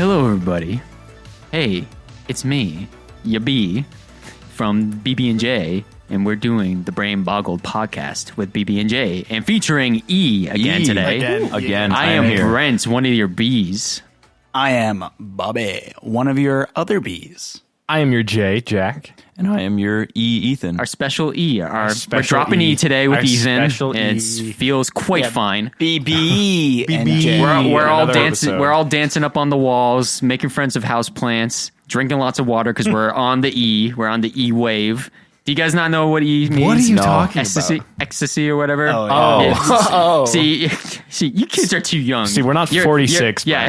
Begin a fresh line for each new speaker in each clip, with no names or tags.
Hello, everybody. Hey, it's me, ya B, from BB&J, and we're doing the Brain Boggled podcast with BB&J, and featuring E again today.
Again,
I am here. Brent, one of your Bs.
I am Bobby, one of your other Bs.
I am your J, Jack.
And I am your E, Ethan.
Our special E.
Special
we're dropping E today with
Our
Ethan.
special
It
E.
feels quite fine.
BB and J.
We're all
Another
dancing.
episode.
We're all dancing up on the walls, making friends of house plants, drinking lots of water because we're on the E. We're on the E wave. Do you guys not know what E means?
What are you talking
Ecstasy,
about?
ecstasy or whatever.
Oh, yeah.
It's-
Oh.
See, you kids are too young.
See, we're not 46,
Yeah,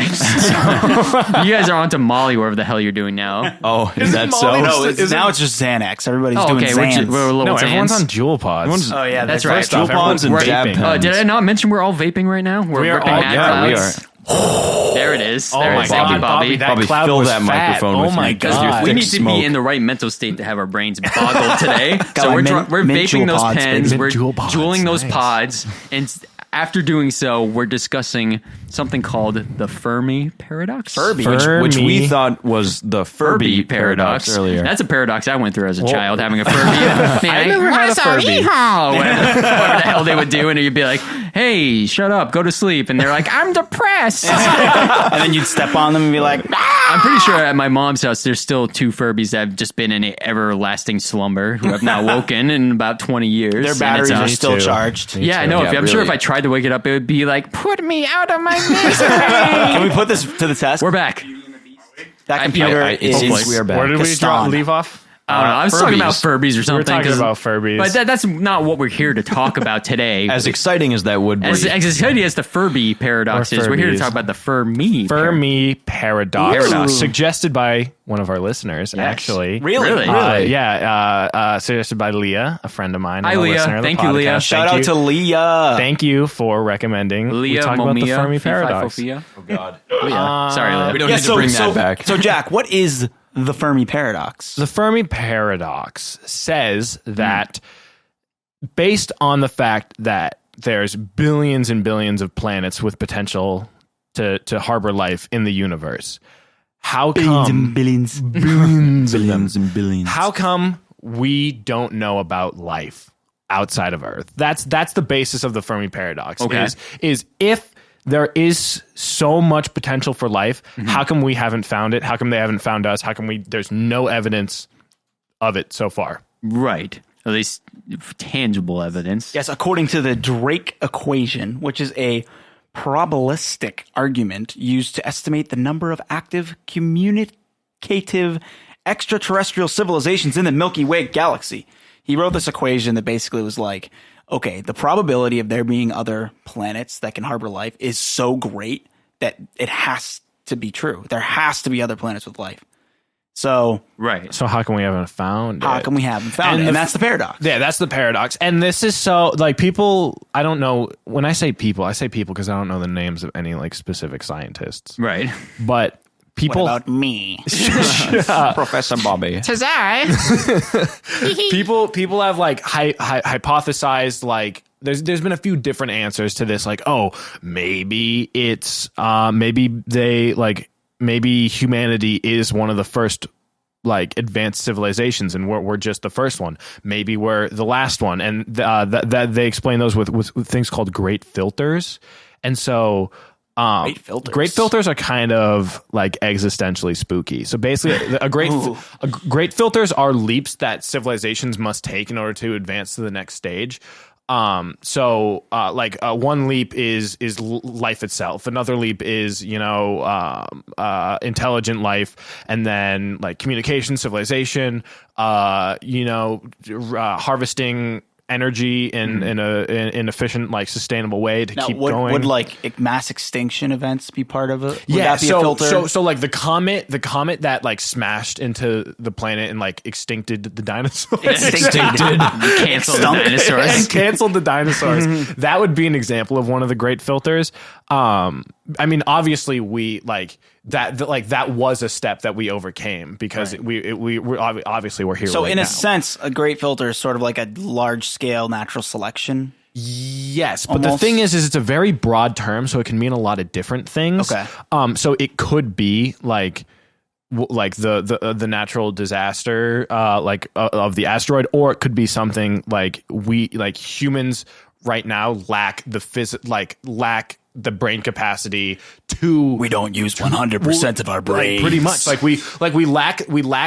you guys are onto Molly, whatever the hell you're doing now.
Oh, is that so?
Molly
No,
Is
now
it-
it's just Xanax. Everybody's
Oh,
doing
okay,
Xans.
we're a little
No, everyone's
Xans.
on Juul pods.
Oh, yeah.
That's right.
Juul pods and
We're-
dab pens.
Did I not mention we're all vaping right now? We're
We are
ripping
all-
Mad
yeah, we
Clouds. There it is.
Oh
There
my
it is. Thank you,
God,
Bobby.
that
Bobby,
cloud
fill
was
that
fat.
microphone
Oh
with
my
me, 'cause
God.
We
thick
need to
smoke.
be in the right mental state to have our brains boggled today. So
my
we're
mint
vaping
Juul
those
pods,
pens,
baby.
we're
Mint Juul pods,
juuling those
nice.
pods, and after doing so, we're discussing something called the Fermi paradox.
Which we thought was the Furby paradox earlier.
That's a paradox I went through as a child, having a Furby. I
never had a Furby.
Whatever the hell they would do, and you'd be like, "Hey, shut up, go to sleep," and they're like, "I'm depressed."
And then you'd step on them and be like,
I'm pretty sure at my mom's house, there's still two Furbies that have just been in an everlasting slumber who have not woken in about 20 years.
their
And
batteries
it's,
are
Me
still
too.
charged.
yeah, I know.
Yeah,
I'm sure if
really.
I tried to wake it up, it would be like, "Put me out of my misery."
Can we put this to the test?
We're back.
That computer
It
is...
seems we are back.
Where did we
Gaston.
leave off?
I don't know. I was talking about
Furbies.
Furbies or
We were
something.
talking
'cause-
about Furbies.
But that's not what we're here to talk about today.
As exciting as that would be.
As exciting as the Furby paradox
Or
is, we're here to
Furbies.
talk about the Fermi.
Fermi paradox,
Paradox.
suggested by one of our listeners, actually.
Really?
Really?
Suggested by Leah, a friend of mine.
Hi,
and a
Leah.
listener of the
Thank you, Leah.
podcast.
Shout
Thank
out
you.
to Leah.
Thank you for recommending. we
Leah
talk about the
Momia,
Fermi
Fee, Fi,
paradox.
Fo, Fia.
Oh, God.
Sorry, Leah.
We don't need to bring that back.
So, Jack, what is the Fermi paradox?
The Fermi paradox says that based on the fact that there's billions and billions of planets with potential to harbor life in the universe, how come
billions.
Billions and billions.
how come we don't know about life outside of Earth? That's the basis of the Fermi paradox.
Okay.
Is if there is so much potential for life, how come we haven't found it? How come they haven't found us? How come there's no evidence of it so far?
Right. At least tangible evidence.
Yes, according to the Drake equation, which is a probabilistic argument used to estimate the number of active communicative extraterrestrial civilizations in the Milky Way galaxy. He wrote this equation that basically was like, okay, the probability of there being other planets that can harbor life is so great that it has to be true. There has to be other planets with life. So
Right.
So how come we haven't found
how
it?
come we haven't found it? And that's the paradox.
Yeah, that's the paradox. And this is so, like, people, I don't know, when I say people because I don't know the names of any, like, specific scientists.
Right.
But
What
people,
about me?
Professor Bobby.
people have, like, hypothesized, like, there's been a few different answers to this, like, oh, maybe it's, maybe humanity is one of the first, like, advanced civilizations, and we're just the first one. Maybe we're the last one, and that they explain those with things called great filters. And so, great filters are kind of like existentially spooky. So basically, great filters are leaps that civilizations must take in order to advance to the next stage. One leap is life itself. Another leap is, intelligent life, and then, like, communication, civilization, harvesting energy in an efficient, like, sustainable way to keep going.
Would like mass extinction events be part of it? Would
Yeah,
that be a filter?
so like the comet that, like, smashed into the planet and, like, extincted the dinosaurs.
Extincted.
Cancel the dinosaurs.
And canceled the dinosaurs. That would be an example of one of the great filters. I mean, obviously, we that was a step that we overcame because we're obviously we're here.
So
right
in
now.
a sense, a great filter is sort of like a large scale natural selection
Yes, but the
Almost.
thing is it's a very broad term, so it can mean a lot of different things.
Okay.
So it could be like the natural disaster of the asteroid, or it could be something like humans right now lack the brain capacity to.
We don't use 100% of our brains.
Pretty much, we lack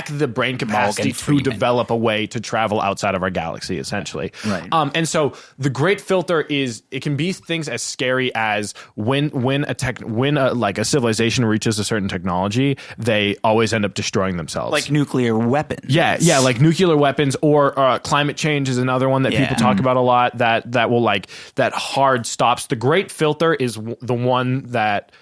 the brain capacity to
Freeman.
develop a way to travel outside of our galaxy, essentially.
Right.
And so the Great Filter it can be things as scary as when a civilization reaches a certain technology, they always end up destroying themselves.
Like nuclear weapons.
Yeah, like nuclear weapons, or climate change is another one that people talk about a lot. That will that hard stops. The Great Filter is the one that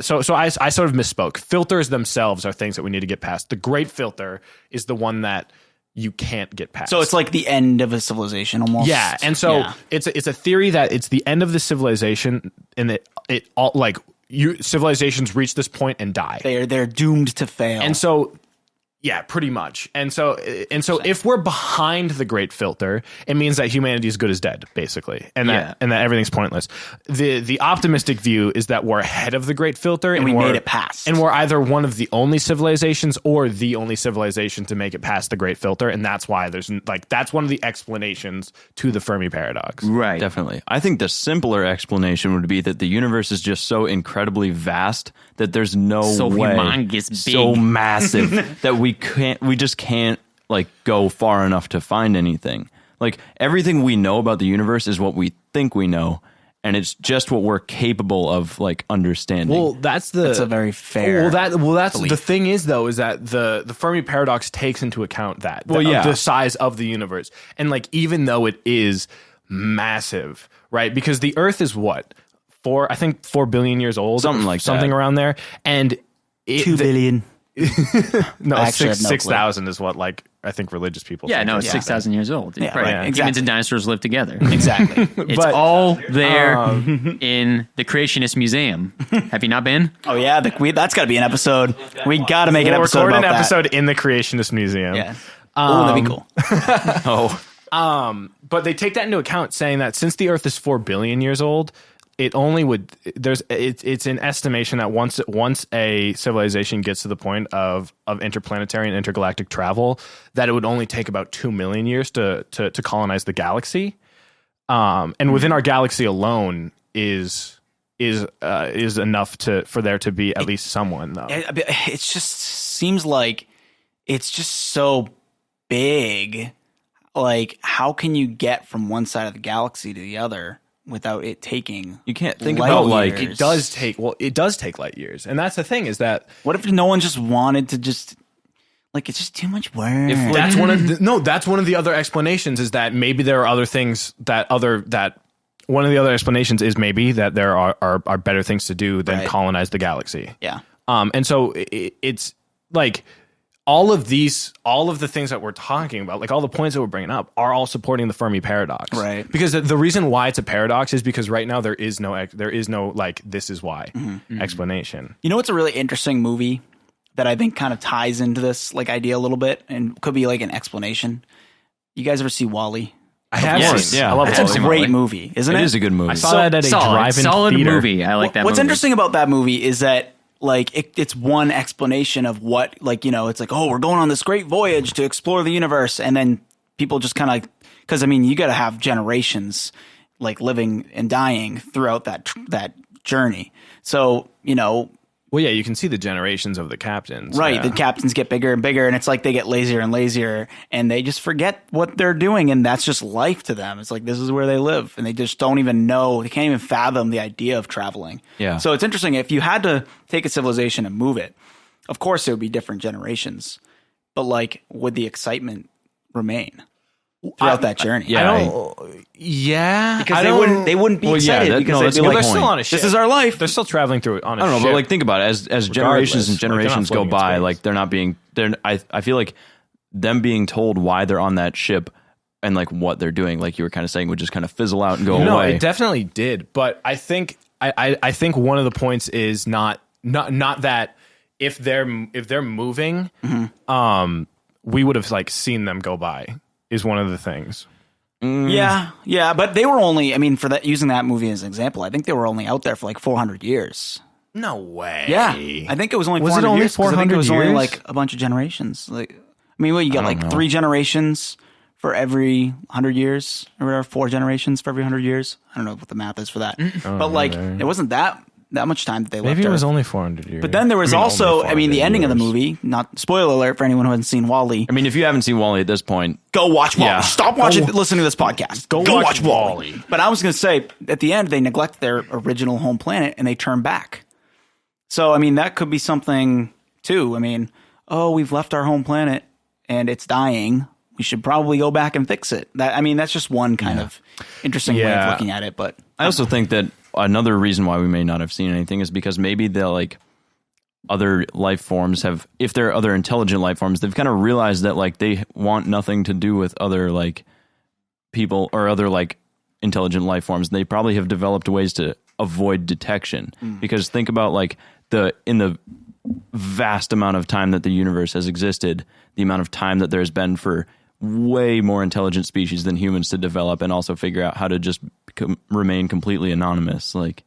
so I sort of misspoke. Filters themselves are things that we need to get past. The Great Filter is the one that you can't get past.
So it's like the end of a civilization almost.
Yeah, and so it's a theory that it's the end of the civilization, and it all civilizations reach this point and die.
They're doomed to fail.
And so, yeah, pretty much. And so if we're behind the Great Filter, it means that humanity is good as dead, basically, and that everything's pointless. The optimistic view is that we're ahead of the Great Filter, and
we made it past,
and we're either one of the only civilizations or the only civilization to make it past the Great Filter, and that's why that's one of the explanations to the Fermi paradox.
Right.
Definitely. I think the simpler explanation would be that the universe is just so incredibly vast that there's no way,
humongous, big,
so massive that we just can't go far enough to find anything. Like everything we know about the universe is what we think we know, and it's just what we're capable of understanding.
Well, that's
a very fair.
That's
belief.
the thing is though is that the Fermi paradox takes into account the size of the universe, and even though it is massive, right? Because the Earth is what 4 billion years old, something around there, and
2 billion.
No,
Actually, I have no
6,000 is what I think religious people.
Yeah,
think.
no, it's 6,000 years old.
Yeah, right.
Humans
Exactly.
and dinosaurs live together.
Exactly.
It's
But,
all there in the Creationist Museum. Have you not been?
Oh yeah, that's got to be an episode. We got to make an
We'll
episode
record
about
an
that.
episode in the Creationist Museum.
Yeah. That'd be cool.
But they take that into account, saying that since the Earth is 4 billion years old, it only would it's an estimation that once a civilization gets to the point of interplanetary and intergalactic travel, that it would only take about 2 million years to colonize the galaxy. And within our galaxy alone is enough for there to be at least someone, though.
It just seems like it's just so big. Like, how can you get from one side of the galaxy to the other without it taking?
You can't think
light
about
years?
It does take light years, and that's the thing is that
What if no one just wanted to just it's just too much work?
that's one of the other explanations is that maybe there are other things that one of the other explanations is maybe that there are better things to do than colonize the galaxy.
Yeah.
And so it's like all of the things that we're talking about, all the points that we're bringing up, are all supporting the Fermi paradox,
Right.
Because the reason why it's a paradox is because right now there is no this is why explanation.
You know what's a really interesting movie that I think kind of ties into this idea a little bit and could be an explanation? You guys ever see Wall-E?
I have
course,
seen.
yeah.
I love
It's
Wall-E.
a great movie, isn't it?
It is a good movie.
I saw that at a drive-in
solid
theater.
movie. I like that
What's
movie.
interesting about that movie is that it's one explanation of what it's we're going on this great voyage to explore the universe, and then people just kind of because you got to have generations living and dying throughout that journey. So
Well, yeah, you can see the generations of the captains.
right,
Yeah.
the captains get bigger and bigger, and it's they get lazier and lazier, and they just forget what they're doing, and that's just life to them. It's this is where they live, and they just don't even know. They can't even fathom the idea of traveling.
Yeah.
So it's interesting. If you had to take a civilization and move it, of course it would be different generations, but would the excitement remain throughout that journey? Because they wouldn't be excited because they'd be
they're still on a ship.
this is our life.
They're still traveling through it on a
I don't know,
ship.
but think about it. As generations and
Regardless, they're not
generations go
floating in
by,
space.
they're not being. I feel like them being told why they're on that ship and what they're doing, you were kind of saying, would just kind of fizzle out and go
No,
away.
it definitely did. But I think I think one of the points is not that if they're moving, we would have seen them go by is one of the things.
Yeah, but they were only, I mean, for that, using that movie as an example, I think they were only out there for like 400 years.
No way.
Yeah, I think it was only 400
Was it only
years. 'Cause I think it
400
was only
years?
like a bunch of generations. Like, I mean, well, you got like
know.
3 generations for every 100 years, or whatever, 4 generations for every 100 years. I don't know what the math is for that, but like, it wasn't that much time that they left
Maybe it was
Earth.
only 400 years.
But then there was
I mean,
also,
only
I mean, the
400
ending of the
years.
movie. Not spoiler alert for anyone who hasn't seen Wall-E.
I mean, if you haven't seen Wall-E at this point,
Go watch Wall-E.
Yeah.
Stop watching, listening to this podcast. Go
watch
watch Wall-E. But I was going to say, at the end, they neglect their original home planet and they turn back. So, I mean, that could be something too. I mean, we've left our home planet and it's dying. We should probably go back and fix it. That's just one kind of interesting way of looking at it. But
I also think that another reason why we may not have seen anything is because maybe the like other life forms have, if they're other intelligent life forms, they've kind of realized that like they want nothing to do with other like people or other like intelligent life forms. They probably have developed ways to avoid detection because think about like in the vast amount of time that the universe has existed, the amount of time that there's been for way more intelligent species than humans to develop and also figure out how to just remain completely anonymous. Like,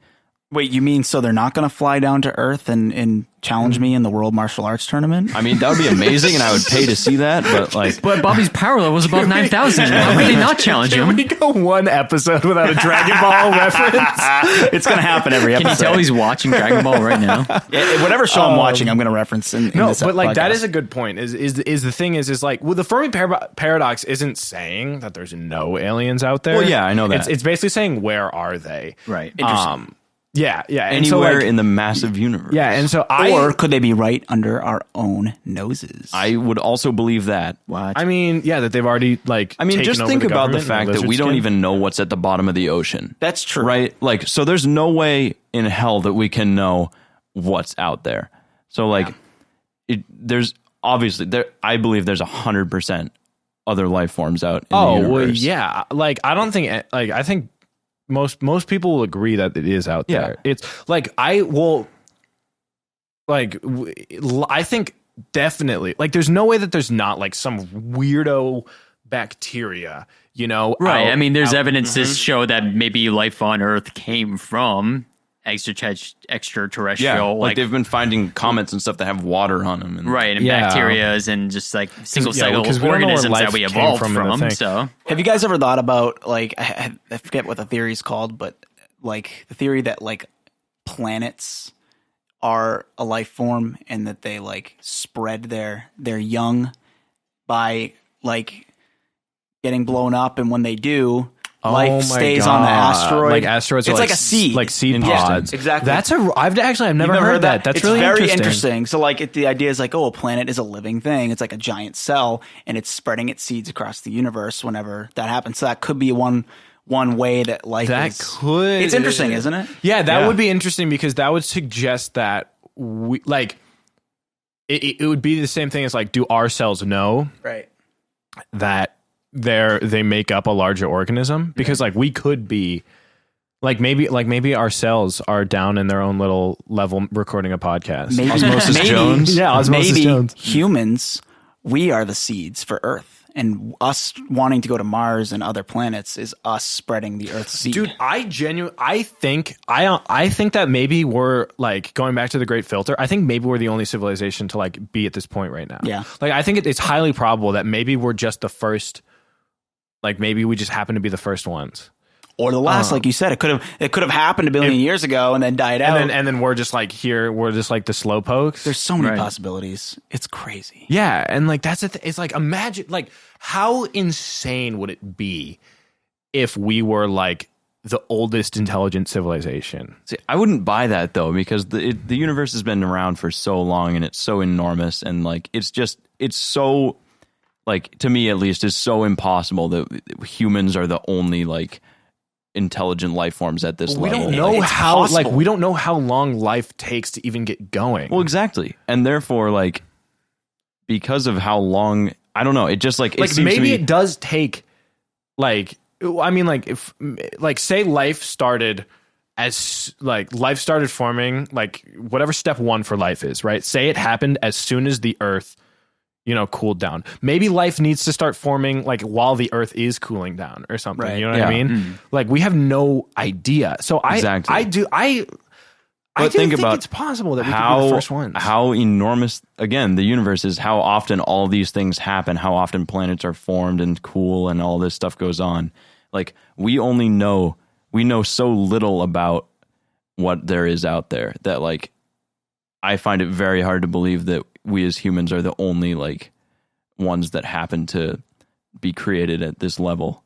wait, you mean so they're not going to fly down to Earth and challenge me in the World Martial Arts Tournament?
I mean, that would be amazing, and I would pay to see that. But like,
But Bobby's power level was above 9,000. How could they not challenge
Can
him?
we go one episode without a Dragon Ball reference?
It's going to happen every
Can you
episode.
tell he's watching Dragon Ball right now?
Whatever show I'm watching, I'm going to reference in
No,
this
but like that
podcast.
is a good point. Is the thing is like, well, the Fermi paradox isn't saying that there's no aliens out there.
Well, yeah, I know that.
It's basically saying where are they?
Right.
Yeah. And
anywhere
so, like,
in the massive universe.
yeah, and so
Or could they be right under our own noses?
I would also believe that.
What?
I mean, yeah, that they've already like.
I mean,
taken
just
over
think
the
about the
government
fact
and
that we
lizard
don't
skin.
even know what's at the bottom of the ocean.
That's true.
Right? Like, so there's no way in hell that we can know what's out there. So like, there's obviously I believe there's 100% other life forms out in the
Oh
universe.
well, yeah. Like I don't think like I think most people will agree that it is out there.
Yeah.
It's like I will like I think definitely like there's no way that there's not like some weirdo bacteria, you know.
Right.
out-
I mean, there's
out-
evidence to show that maybe life on Earth came from extraterrestrial,
Yeah, like
like
they've been finding comets and stuff that have water on them. And
right, and
Yeah.
bacterias and just like single
yeah,
cell
'cause we don't know where
organisms that
life
we
came
evolved
from in the
from.
thing.
So
Have you guys ever thought about, like, I forget what the theory is called, but like the theory that like planets are a life form and that they like spread their young by like getting blown up, and when they do, life
Oh my
stays on the
God.
asteroid.
Like asteroids,
It's
are
like a seed.
like seed
Interesting.
pods.
Exactly.
That's I've never
You've
heard that. That's
it's
really
very
interesting.
So like the idea is like, oh, a planet is a living thing. It's like a giant cell and it's spreading its seeds across the universe whenever that happens. So that could be one way that life
That
is.
could.
It's interesting, isn't it?
Yeah, that
Yeah.
would be interesting because that would suggest that we like it would be the same thing as like, do our cells know
Right.
that they make up a larger organism? Because like we could be like maybe our cells are down in their own little level recording a podcast.
Maybe,
Osmosis
maybe,
Jones?
Yeah, Osmosis
maybe
Jones.
humans, we are the seeds for Earth, and us wanting to go to Mars and other planets is us spreading the Earth seed.
Dude, I think that maybe we're like going back to the Great Filter. I think maybe we're the only civilization to like be at this point right now.
Yeah.
Like I think it's highly probable that maybe we're just the first. Like maybe we just happen to be the first ones,
or the last, like you said, it could have happened a billion years ago and then died out.
and then we're just like here. We're just like the slowpokes.
There's so many
Right.
possibilities. It's crazy.
Yeah, and like that's it's like imagine like how insane would it be if we were like the oldest intelligent civilization?
See, I wouldn't buy that though, because the universe has been around for so long and it's so enormous, and like it's so, like, to me at least, is so impossible that humans are the only like intelligent life forms at this
We
level.
don't know
It's
how
possible.
like we don't know how long life takes to even get going.
Well, exactly, and therefore, like, because of how long, I don't know. It just like it
like
seems
maybe
to be,
it does take like I mean like if like say life started forming like whatever step one for life is, right? Say it happened as soon as the earth cooled down. Maybe life needs to start forming like while the Earth is cooling down or something.
Right.
You know what I mean? Like we have no idea. So
Exactly.
I do think it's possible that we could be the first ones.
How enormous, again, the universe is, how often all these things happen, how often planets are formed and cool and all this stuff goes on. Like we know so little about what there is out there that like I find it very hard to believe that we as humans are the only like ones that happen to be created at this level.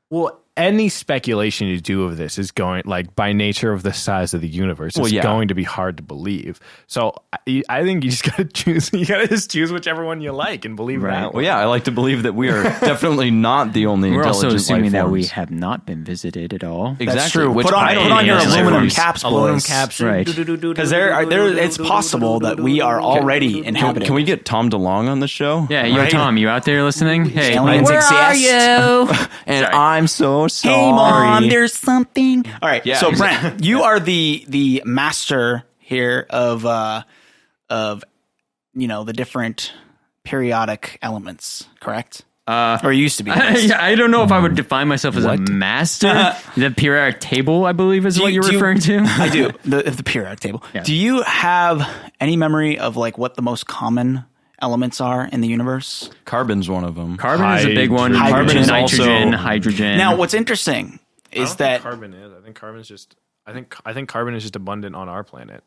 Well, any speculation you do of this is going, like, by nature of the size of the universe, it's going to be hard to believe. So I think you just got to choose. You got to just choose whichever one you like and believe that.
Well, yeah, I like to believe that we are definitely not the only.
We're
intelligent
also assuming that we
life forms.
have not been visited at all.
Exactly.
That's true.
Which
Put on,
I
put
don't
on your
think
aluminum
is-
caps,
Aluminum
boys.
caps,
Right.
Because it's possible that we are already inhabited.
Can we get Tom DeLonge on the show?
Yeah, yo, Tom, you out there listening? Hey,
Aliens
where are
exist.
you?
And I'm so sorry.
Hey, Mom, there's something. All right,
Yeah,
so
exactly.
Brent, you are the master here of the different periodic elements, correct? Or you used to be.
I don't know if I would define myself as a master. The periodic table, I believe, is what you're referring to.
I do. The periodic table.
Yeah.
Do you have any memory of like what the most common elements are in the universe?
Carbon's one of them.
Carbon is a big one.
Hydrogen.
Carbon,
Is
nitrogen,
also-
hydrogen.
Now, what's interesting is that
carbon is. I think carbon's just. I think carbon is just abundant on our planet.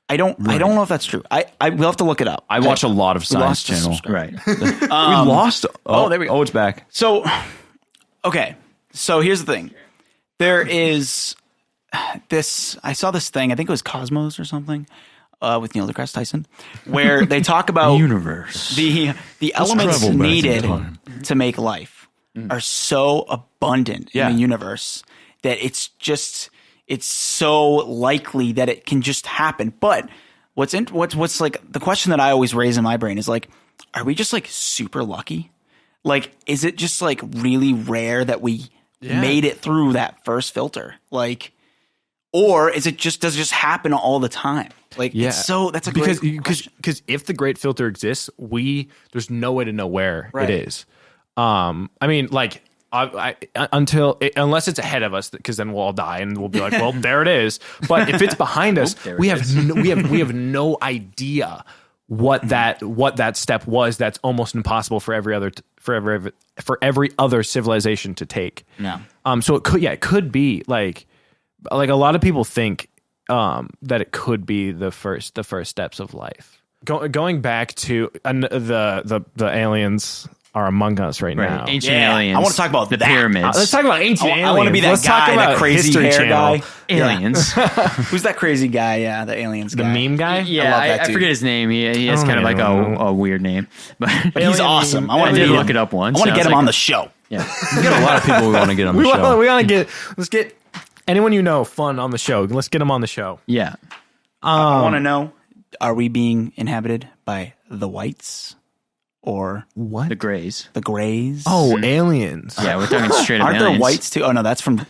I don't know if that's true. I we'll have to look it up.
I watch a lot of Science
lost a
Channel.
subscriber.
right.
We lost. Oh,
there we go.
Oh, it's back.
So, okay. So here's the thing. There is this. I saw this thing. I think it was Cosmos or something with Neil deGrasse Tyson, where they talk about
Universe.
the elements
travel back in
needed
time.
to make life are so abundant
Yeah.
in the universe that it's so likely that it can just happen. But what's like the question that I always raise in my brain is like, are we just like super lucky? Like, is it just like really rare that we made it through that first filter? Like, or is it just, does it just happen all the time? Like, it's so, that's a great question.
Because if the great filter exists, there's no way to know where
Right.
it is. I mean, like, unless it's ahead of us, because then we'll all die and we'll be like, well, there it is. But if it's behind us, we have no idea what that step was. That's almost impossible for every other civilization to take.
Yeah.
So it could be like a lot of people think that it could be the first steps of life. Going back to the aliens are among us right now.
Ancient
Yeah,
aliens.
I wanna talk about
the
that.
pyramids.
Let's talk about ancient aliens.
I want to be that
Let's talk
guy,
about
that crazy
History
hair
Channel.
guy.
aliens.
Who's that crazy guy? Yeah, the aliens
The
guy.
meme guy?
Yeah,
love
I,
that
I
dude.
forget his name. He has
I
kind of like
don't know.
a weird name, but
He's awesome. I want
I
to
did
meet
look
him.
it up once.
I want to
and
get
was
him
like,
on the show.
Yeah,
We got a lot of people we want to get on the show.
Let's get anyone you know fun on the show. Let's get them on the show.
yeah.
I want to know: are we being inhabited by the whites or
What?
The Greys.
the grays?
Oh, aliens.
Yeah, we're talking straight up
aren't there
aliens.
whites too? Oh no, that's from the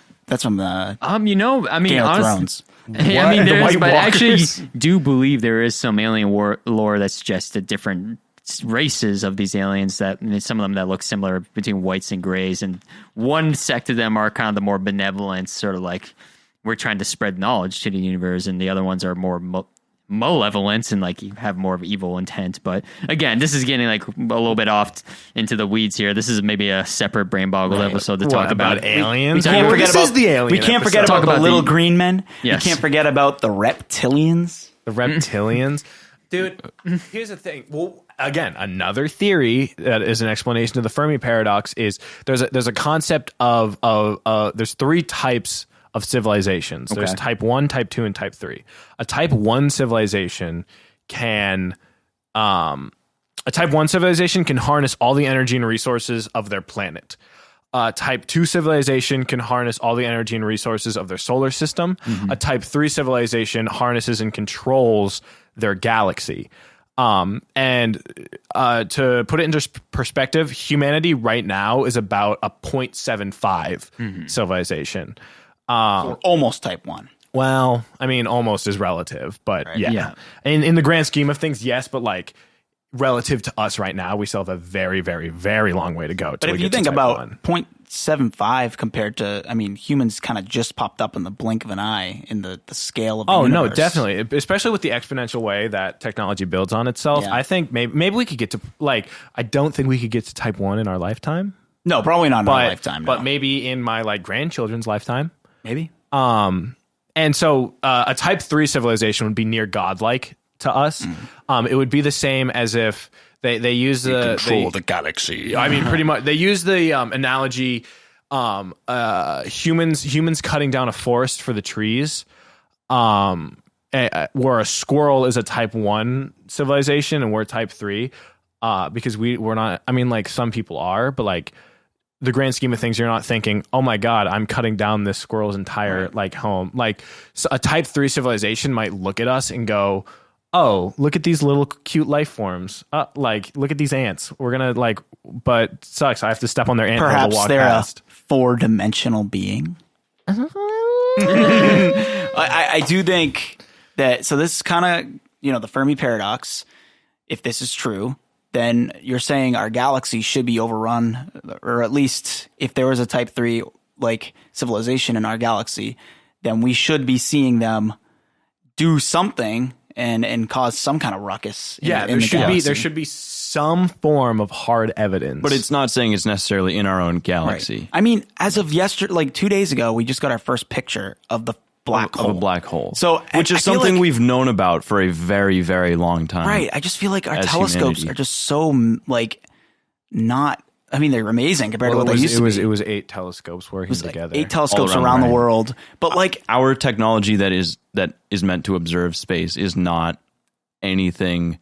I mean,
Game of
honestly,
Thrones.
I mean,
The
there is,
White
but I actually
Walkers?
do believe there is some alien lore that's just the different races of these aliens. That and some of them that look similar between whites and grays, and one sect of them are kind of the more benevolent, sort of like we're trying to spread knowledge to the universe, and the other ones are more malevolent and like you have more of evil intent. But again, this is getting like a little bit off into the weeds here. This is maybe a separate brain boggled episode to talk about
aliens.
we can't
forget
this
about-
is the alien.
We can't forget
episode.
about
Talk
the
about
little
the-
green men.
Yes.
We can't forget about the reptilians.
the reptilians. Dude, here's the thing. Well, again, another theory that is an explanation of the Fermi paradox is there's a concept of there's three types of civilizations. There's
Okay.
type 1, type 2, and type 3. A type 1 civilization can harness all the energy and resources of their planet. Type 2 civilization can harness all the energy and resources of their solar system. A type 3 civilization harnesses and controls their galaxy. And to put it into perspective, humanity right now is about a 0.75 civilization.
Or almost type 1.
Well, I mean, almost is relative, but yeah.
Yeah.
In the grand scheme of things, yes, but like relative to us right now, we still have a very, very, very long way to go.
But if you think about 0.75 compared to, I mean, humans kind of just popped up in the blink of an eye in the scale of the universe.
No, definitely. Especially with the exponential way that technology builds on itself.
Yeah.
I think maybe we could get to, like, I don't think we could get to type 1 in our lifetime.
No, probably not in our lifetime. No.
But maybe in my like grandchildren's lifetime.
Maybe.
And so a type 3 civilization would be near godlike to us. It would be the same as if they use the
galaxy.
I mean, pretty much. They use the analogy humans cutting down a forest for the trees, where a squirrel is a type 1 civilization and we're type 3, because we're not. I mean, like some people are, but like the grand scheme of things, you're not thinking, oh my God, I'm cutting down this squirrel's entire like home. Like so a type 3 civilization might look at us and go, oh, look at these little cute life forms. Like, look at these ants. We're going to like, but it sucks. I have to step on their ant hill to
Perhaps
walk
they're
past.
a 4-dimensional being. I do think that, so this is kind of, the Fermi paradox. If this is true, then you're saying our galaxy should be overrun, or at least if there was a type 3 like civilization in our galaxy, then we should be seeing them do something and cause some kind of ruckus.
There should be some form of hard evidence.
But it's not saying it's necessarily in our own galaxy.
Right. I mean, as of yesterday, like 2 days ago, we just got our first picture of the black hole.
Of a black hole.
So,
which is something like we've known about for a very, very long time.
Right. I just feel like our telescopes are just so like not. I mean, they're amazing compared to what they used to be.
It was 8 telescopes working together.
8 telescopes around the world. But like
our technology that is meant to observe space is not anything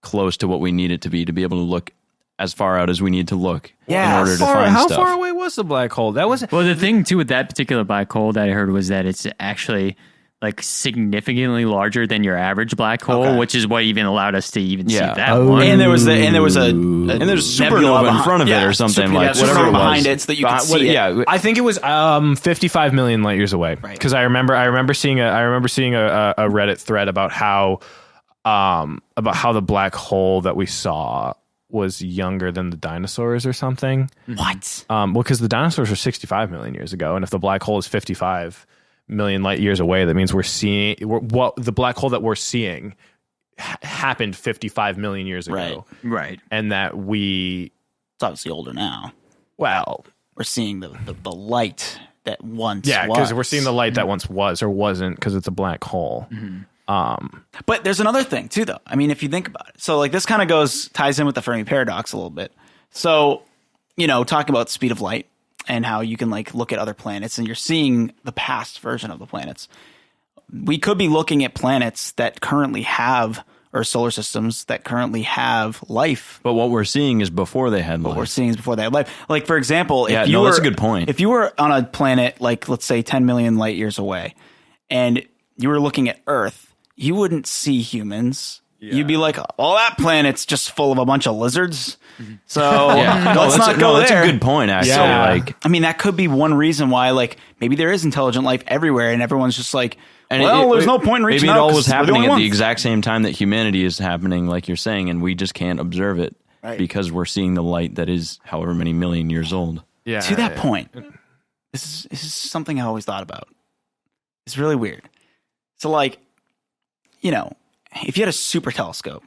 close to what we need it to be able to look as far out as we need to look in order to find
how
stuff.
How far away was the black hole? That was
Well, the thing too with that particular black hole that I heard was that it's actually like significantly larger than your average black hole, which is what even allowed us to even see that one.
And there's a
there's supernova in front of it or something like whatever it was
behind it, so that you can see it.
Yeah,
I think it was 55 million light years away. Because I remember seeing a Reddit thread about how the black hole that we saw was younger than the dinosaurs or something.
What?
Well, because the dinosaurs were 65 million years ago, and if the black hole is 55 million light years away, that means what the black hole that we're seeing happened 55 million years ago.
Right.
And that
it's obviously older now.
Well,
we're seeing the light that once was.
Yeah, because we're seeing the light that once was or wasn't because it's a black hole.
But there's another thing too, though. I mean, if you think about it, so like this kind of ties in with the Fermi paradox a little bit. So, talking about speed of light and how you can like look at other planets and you're seeing the past version of the planets. We could be looking at planets that currently have, or solar systems that currently have life.
But what we're seeing is before they had life.
What we're seeing is before they had life. Like, for example,
that's a good point.
If you were on a planet, like, let's say 10 million light years away, and you were looking at Earth, you wouldn't see humans. Yeah. You'd be like, oh, that planet's just full of a bunch of lizards. So let's not go there.
That's a good point, actually.
Yeah. Like, I mean, that could be one reason why, like, maybe there is intelligent life everywhere, and everyone's just like, there's no point in reaching out.
Maybe it all was happening at the exact same time that humanity is happening, like you're saying, and we just can't observe it because we're seeing the light that is however many million years old.
Yeah. To that point, this is something I always thought about. It's really weird. So, like, if you had a super telescope,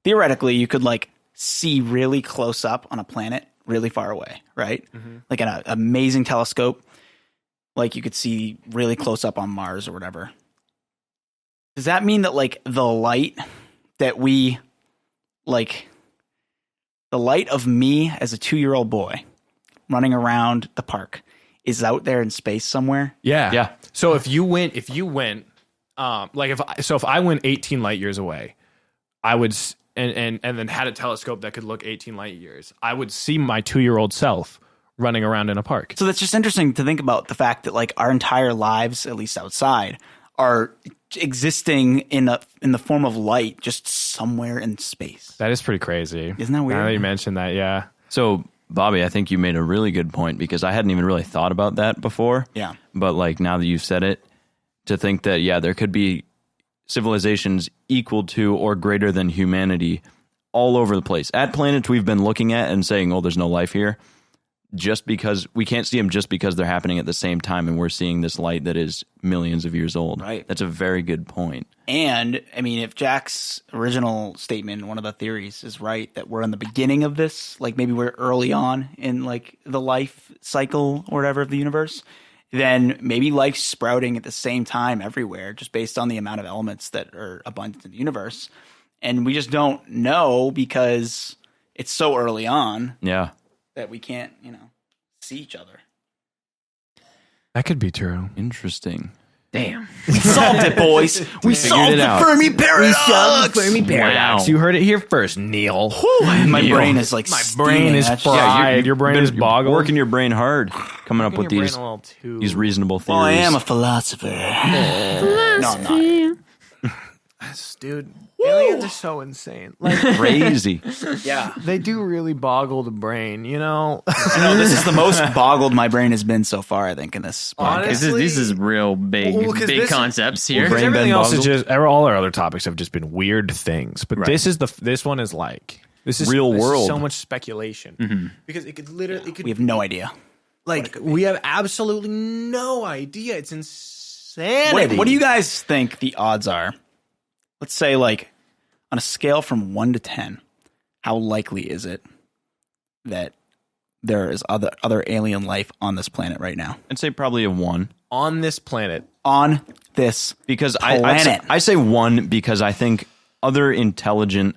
theoretically, you could like see really close up on a planet really far away, right? Mm-hmm. Like an amazing telescope, like you could see really close up on Mars or whatever. Does that mean that like the light that we like, the light of me as a 2-year-old boy running around the park is out there in space somewhere?
Yeah. So if you went, if I went 18 light years away, I would, and then had a telescope that could look 18 light years, I would see my 2-year-old self running around in a park.
So that's just interesting to think about the fact that like our entire lives, at least outside, are existing in the form of light just somewhere in space.
That is pretty crazy.
Isn't that weird?
Now that you mentioned that, yeah.
So, Bobby, I think you made a really good point because I hadn't even really thought about that before.
Yeah.
But like now that you've said it, to think that, there could be civilizations equal to or greater than humanity all over the place. At planets we've been looking at and saying, oh, there's no life here, just because we can't see them just because they're happening at the same time, and we're seeing this light that is millions of years old.
Right.
That's a very good point.
And, I mean, if Jack's original statement, one of the theories, is right, that we're in the beginning of this, like maybe we're early on in like the life cycle or whatever of the universe, then maybe life's sprouting at the same time everywhere, just based on the amount of elements that are abundant in the universe. And we just don't know because it's so early on
Yeah.
that we can't, see each other.
That could be true.
Interesting.
Damn.
We solved it, boys. We solved
it
the
out.
Fermi paradox.
Wow.
You heard it here first, Neil.
My brain is like
My brain is
steaming.
fried. Your brain
been
is boggled.
Working your brain hard, coming up with
Your brain
these
a little too.
these reasonable theories.
Well, I am a philosopher. No, I'm not.
Dude, aliens are so insane. Like,
crazy.
Yeah.
they do really boggle the brain,
I know this is the most boggled my brain has been so far, I think, in this podcast.
Honestly,
This is real big,
Well, 'cause
big
this-
concepts here.
Because
Brain
everything
been
else is
boggled?
just all our other topics have just been weird things, but
Right.
this one is like this is
Real
this is
world.
so much speculation because it could literally
We have no idea.
we have absolutely no idea. It's insanity.
What do you guys think the odds are? Let's say, like, on a scale from 1 to 10, how likely is it that there is other alien life on this planet right now?
I'd say probably a 1.
on this planet?
On this
Because
planet.
I say 1 because I think other intelligent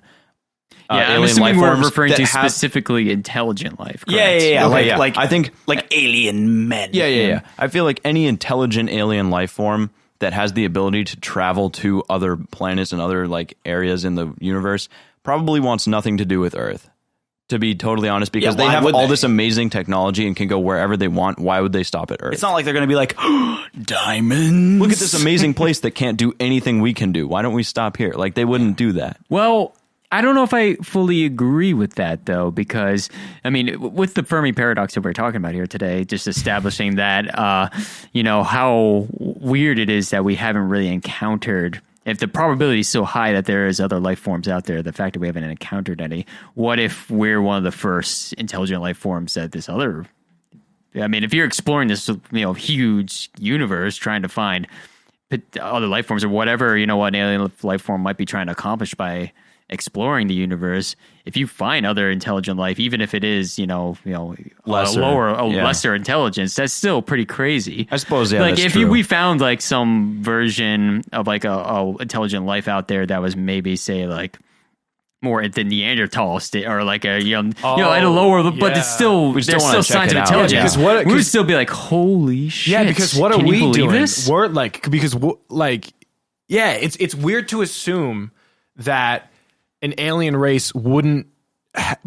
Yeah, I'm
alien
assuming
life
we're
forms
referring
that
to
have-
specifically intelligent life.
Yeah,
correct?
yeah, yeah.
Okay,
Like,
I think
like alien men.
Yeah. I feel like any intelligent alien life form that has the ability to travel to other planets and other like areas in the universe probably wants nothing to do with Earth. To be totally honest, because
Yeah,
they
why
have
would
all
they?
this amazing technology and can go wherever they want. Why would they stop at Earth?
It's not like they're going to be like, diamonds.
Look at this amazing place that can't do anything we can do. Why don't we stop here? Like they wouldn't do that.
Well, I don't know if I fully agree with that, though, because, I mean, with the Fermi paradox that we're talking about here today, just establishing that, how weird it is that we haven't really encountered, if the probability is so high that there is other life forms out there, the fact that we haven't encountered any, what if we're one of the first intelligent life forms that this other, I mean, if you're exploring this, huge universe trying to find other life forms or whatever, what an alien life form might be trying to accomplish by exploring the universe, if you find other intelligent life, even if it is,
Lesser.
lesser intelligence, that's still pretty crazy.
I suppose, yeah,
like
that's
if
true.
we found like some version of like a intelligent life out there that was maybe say like more at the Neanderthal state or like a at a lower, but
yeah.
it's still
We still
there's
wanna
still
check
signs
it
of
out.
intelligence.
Yeah, because
we would still be like, holy shit!
Yeah, because what are
Can you
we
believe
doing?
This?
We're like it's weird to assume that an alien race wouldn't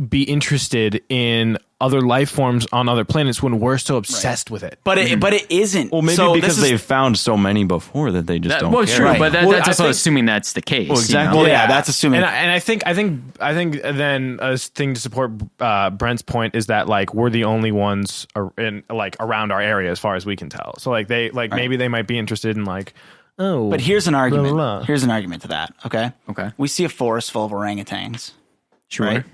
be interested in other life forms on other planets when we're so obsessed with it.
But it isn't.
Well, maybe
So
because
this is-
they've found so many before that they just don't
well,
care.
true,
Right.
but
Well,
that's
I
also
think-
assuming that's the case.
Well, exactly.
Well, yeah, that's assuming.
And I think then a thing to support Brent's point is that like we're the only ones around our area as far as we can tell. So like maybe they might be interested in like
But here's an argument.
blah, blah.
Here's an argument to that. Okay.
Okay.
We see a forest full of orangutans.
Sure.
Right?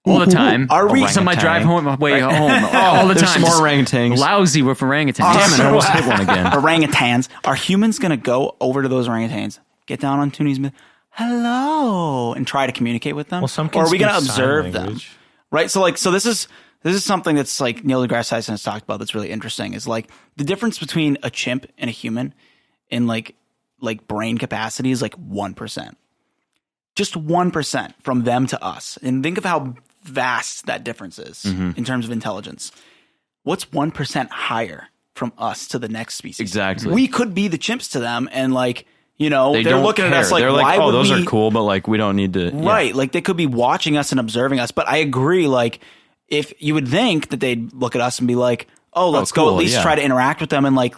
All the time.
Are we-
So my drive home, all the
There's
time.
some more
Just
orangutans.
Lousy with orangutans.
Damn it, I almost hit one again.
Orangutans. Are humans going to go over to those orangutans, get down on two knees, and be, hello, and try to communicate with them?
Well, some
or
can
are we going to
speak sign
observe them?
language.
Right. So this is something that's like Neil deGrasse Tyson has talked about. That's really interesting. Is like the difference between a chimp and a human in like brain capacity is like 1%. Just 1% from them to us. And think of how vast that difference is in terms of intelligence. What's 1% higher from us to the next species?
Exactly.
We could be the chimps to them, and
They
they're
don't
looking at
care.
us like,
they're
why
like, oh,
would
those
we?
are cool, but like we don't need to. yeah.
Right. Like they could be watching us and observing us. But I agree, like if you would think that they'd look at us and be like, oh, let's go
cool,
at least
yeah.
try to interact with them and like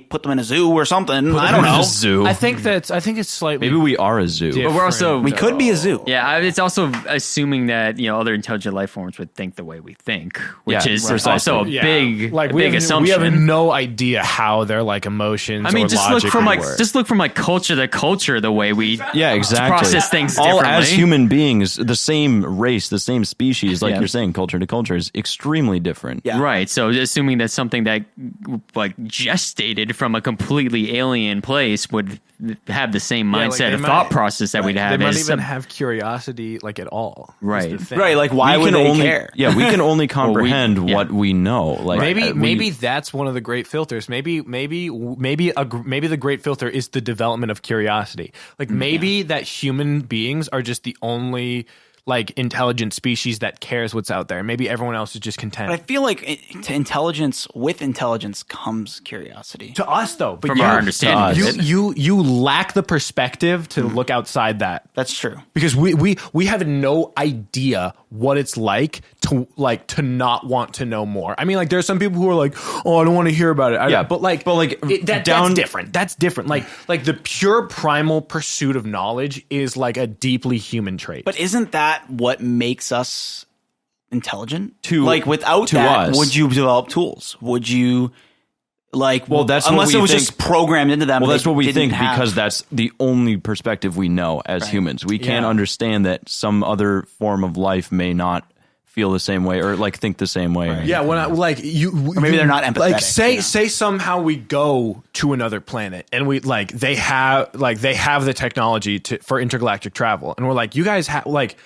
put them in a zoo or something. I don't know.
Zoo.
I think it's slightly.
Maybe we are a zoo.
Different.
But we're also
We could be a zoo.
Yeah, it's also assuming that other intelligent life forms would think the way we think, which
Yeah,
is
precisely.
also a
Yeah.
big,
like
a
we
big
have,
assumption.
We have no idea how their like emotions.
I mean,
or
just look
logic
from
work.
culture to culture, the way we
Yeah, exactly.
process things
all
differently.
as human beings, the same race, the same species, like
Yeah.
you're saying, culture to culture is extremely different.
Yeah.
Right. So assuming that something that like gestated from a completely alien place would have the same
Yeah, like,
mindset
they
or
might-
thought process that we'd have
They might
as
even
some-
have curiosity like at all. is
Right.
the thing.
Right, like why
We
would
can
they
only,
care?
Yeah, we can only comprehend
yeah.
what we know. Like
Maybe that's one of the great filters. Maybe the great filter is the development of curiosity. Like maybe that human beings are just the only like intelligent species that cares what's out there. Maybe everyone else is just content.
But I feel like with intelligence comes curiosity.
To us though, but
From
you,
our understanding
you,
of it.
you lack the perspective to look outside that.
That's true.
Because we have no idea what it's like to not want to know more. I mean, like there's some people who are like, oh, I don't want to hear about it.
Yeah,
but that's different. That's different. Like the pure primal pursuit of knowledge is like a deeply human trait.
But isn't that what makes us intelligent?
To-
like without
to
that,
us.
would you develop tools? Would you
that's what
unless
we
it was
think-
just programmed into them?
Well,
they
that's what we
didn't
think
have.
because that's the only perspective we know as humans. We can't understand that some other form of life may not feel the same way or like think the same way.
yeah, when I like you,
Or maybe they're not empathetic,
Like say
you know?
say somehow we go to another planet and we like they have the technology for intergalactic travel, and we're like, you guys have like.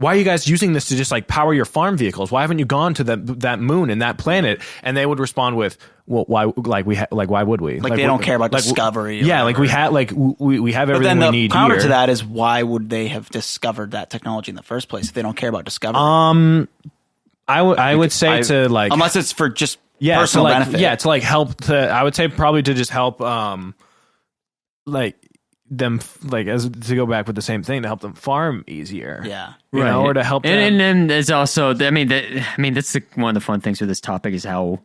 Why are you guys using this to just like power your farm vehicles? Why haven't you gone to that moon and that planet? And they would respond with, "Well, why? Why would we?
Like they don't care about discovery or
Yeah, like we have we have
But
everything
then
we
the
need
counter
here.
to that is why would they have discovered that technology in the first place if they don't care about discovery?
I would say to like
Unless it's for just
yeah
personal
to like,
benefit.
Yeah, to like help. I would say probably to just help like them like as to go back with the same thing to help them farm easier.
Yeah.
You know, or to help them.
and then there's also that's one of the fun things with this topic is how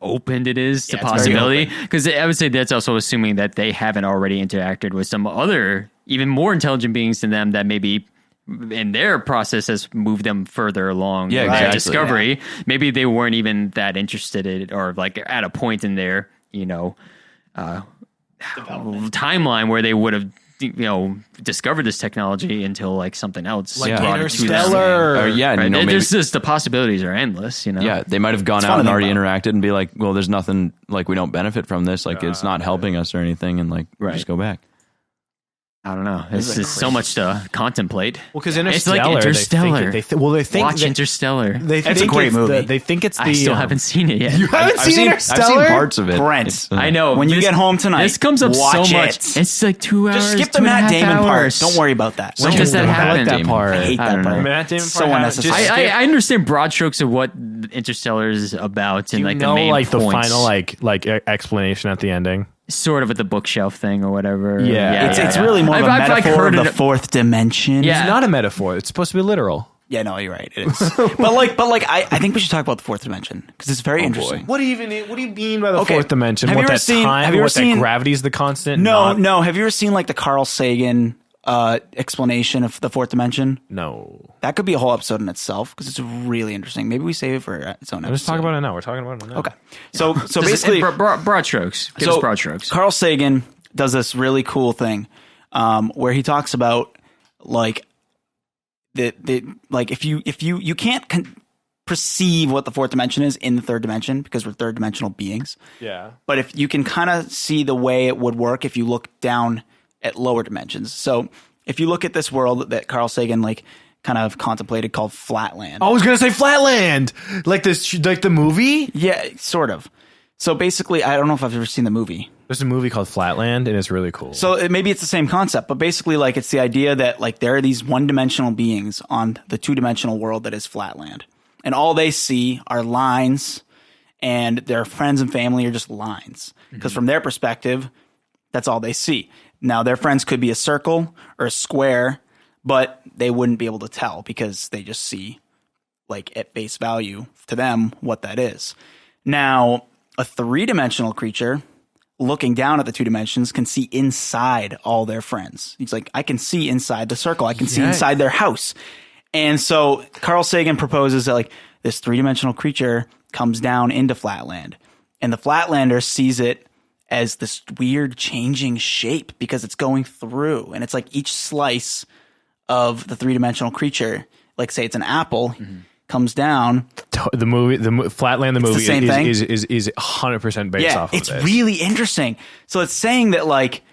open it is to
Yeah, it's very
possibility, because I would say that's also assuming that they haven't already interacted with some other even more intelligent beings than them that maybe in their process has moved them further along
Yeah,
in their
exactly.
discovery. Maybe they weren't even that interested in or like at a point in their timeline where they would have discovered this technology until like something else
Like
brought it to them.
Interstellar.
Or, yeah,
Right?
maybe,
There's just the possibilities are endless,
yeah, they might have gone
fun
out
to
and
think
already
about.
interacted and be like, well, there's nothing, like we don't benefit from this, like it's not helping us or anything, and like
Right.
just go back.
I don't know. It's
is
just so much to contemplate.
Well, because
It's like
Interstellar,
Interstellar.
they think
Watch Interstellar.
They
It's
think
a great
it's
movie.
they think it's the.
I still haven't seen it yet.
You haven't
I've
seen
seen
Interstellar?
parts of it.
Brent,
It's,
I know.
When you
this-
get home tonight,
this comes up so
watch
much.
it.
It's like 2 hours.
Just skip the
2.5
Matt Damon part.
hours.
Don't worry about that.
When does that
I
happen?
like that part.
I hate
I
that
don't
part.
know.
Matt Damon
So
part,
unnecessary.
just skip-
I understand broad strokes of what Interstellar is about and
you
like
know,
the main
like
points.
the final like explanation at the ending.
Sort of with the bookshelf thing or whatever.
Yeah.
It's really more of a
I've, like,
metaphor
heard
of the
it-
fourth dimension.
Yeah.
It's not a metaphor. It's supposed to be literal.
Yeah, no, you're right. It is. but I think we should talk about the fourth dimension because it's very interesting.
What do you mean by the
Okay.
fourth dimension?
Have
What
you ever
that
seen-
time?
have you ever
What that
seen-
gravity is the constant?
No,
Not-
no. Have you ever seen like the Carl Sagan explanation of the fourth dimension?
no.
That could be a whole episode in itself because it's really interesting. Maybe we save it for its own episode.
Let's talk about it now. We're talking about it now.
Okay. So
Just
basically,
broad strokes. Give us broad strokes.
Carl Sagan does this really cool thing where he talks about like like if you can't perceive what the fourth dimension is in the third dimension because we're third dimensional beings.
Yeah.
But if you can kind of see the way it would work if you look down at lower dimensions. So if you look at this world that Carl Sagan like kind of contemplated called Flatland.
I was gonna say Flatland, like this, like the movie.
Yeah, sort of. So basically, I don't know if I've ever seen the movie.
There's a movie called Flatland, and it's really cool.
So maybe it's the same concept, but basically, like it's the idea that like there are these one-dimensional beings on the two-dimensional world that is Flatland, and all they see are lines, and their friends and family are just lines because from their perspective, that's all they see. Now, their friends could be a circle or a square, but they wouldn't be able to tell because they just see, like at face value to them, what that is. Now, a three-dimensional creature looking down at the two dimensions, can see inside all their friends. He's like, I can see inside the circle. I can see inside their house. And so Carl Sagan proposes that like this 3-dimensional creature comes down into Flatland, and the Flatlander sees it as this weird changing shape because it's going through, and it's like each slice of the 3-dimensional creature, like say it's an apple, comes down.
The Flatland, the movie
same thing.
is 100% based off of
it's
this.
really interesting. So it's saying that like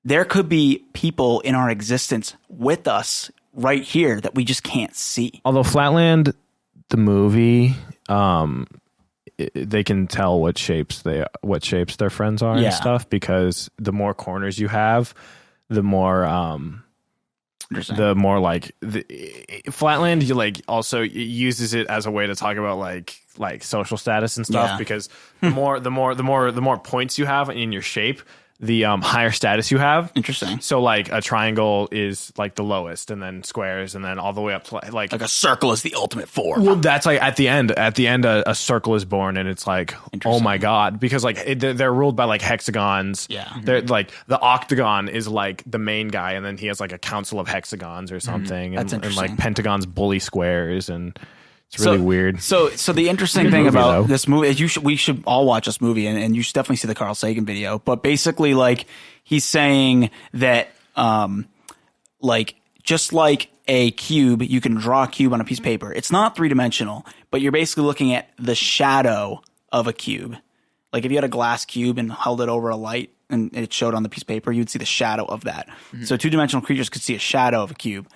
there could be people in our existence with us right here that we just can't see.
Although Flatland, the movie, they can tell what shapes their friends are and stuff, because the more corners you have, the more like Flatland, you like also uses it as a way to talk about like social status and stuff, because the more points you have in your shape, the higher status you have.
Interesting.
So like a triangle is like the lowest, and then squares, and then all the way up to like
a circle is the ultimate form.
Well, that's like at the end, a circle is born, and it's like, oh my God, because like they're ruled by like hexagons.
Yeah.
They're like the octagon is like the main guy, and then he has like a council of hexagons or something.
That's
and
interesting.
like pentagons bully squares, and it's really weird.
So the interesting thing
movie,
about
though.
this movie is we should all watch this movie, and you should definitely see the Carl Sagan video. But basically, like he's saying that, like just like a cube, you can draw a cube on a piece of paper. It's not 3-dimensional, but you're basically looking at the shadow of a cube. Like if you had a glass cube and held it over a light and it showed on the piece of paper, you'd see the shadow of that. So 2-dimensional creatures could see a shadow of a cube,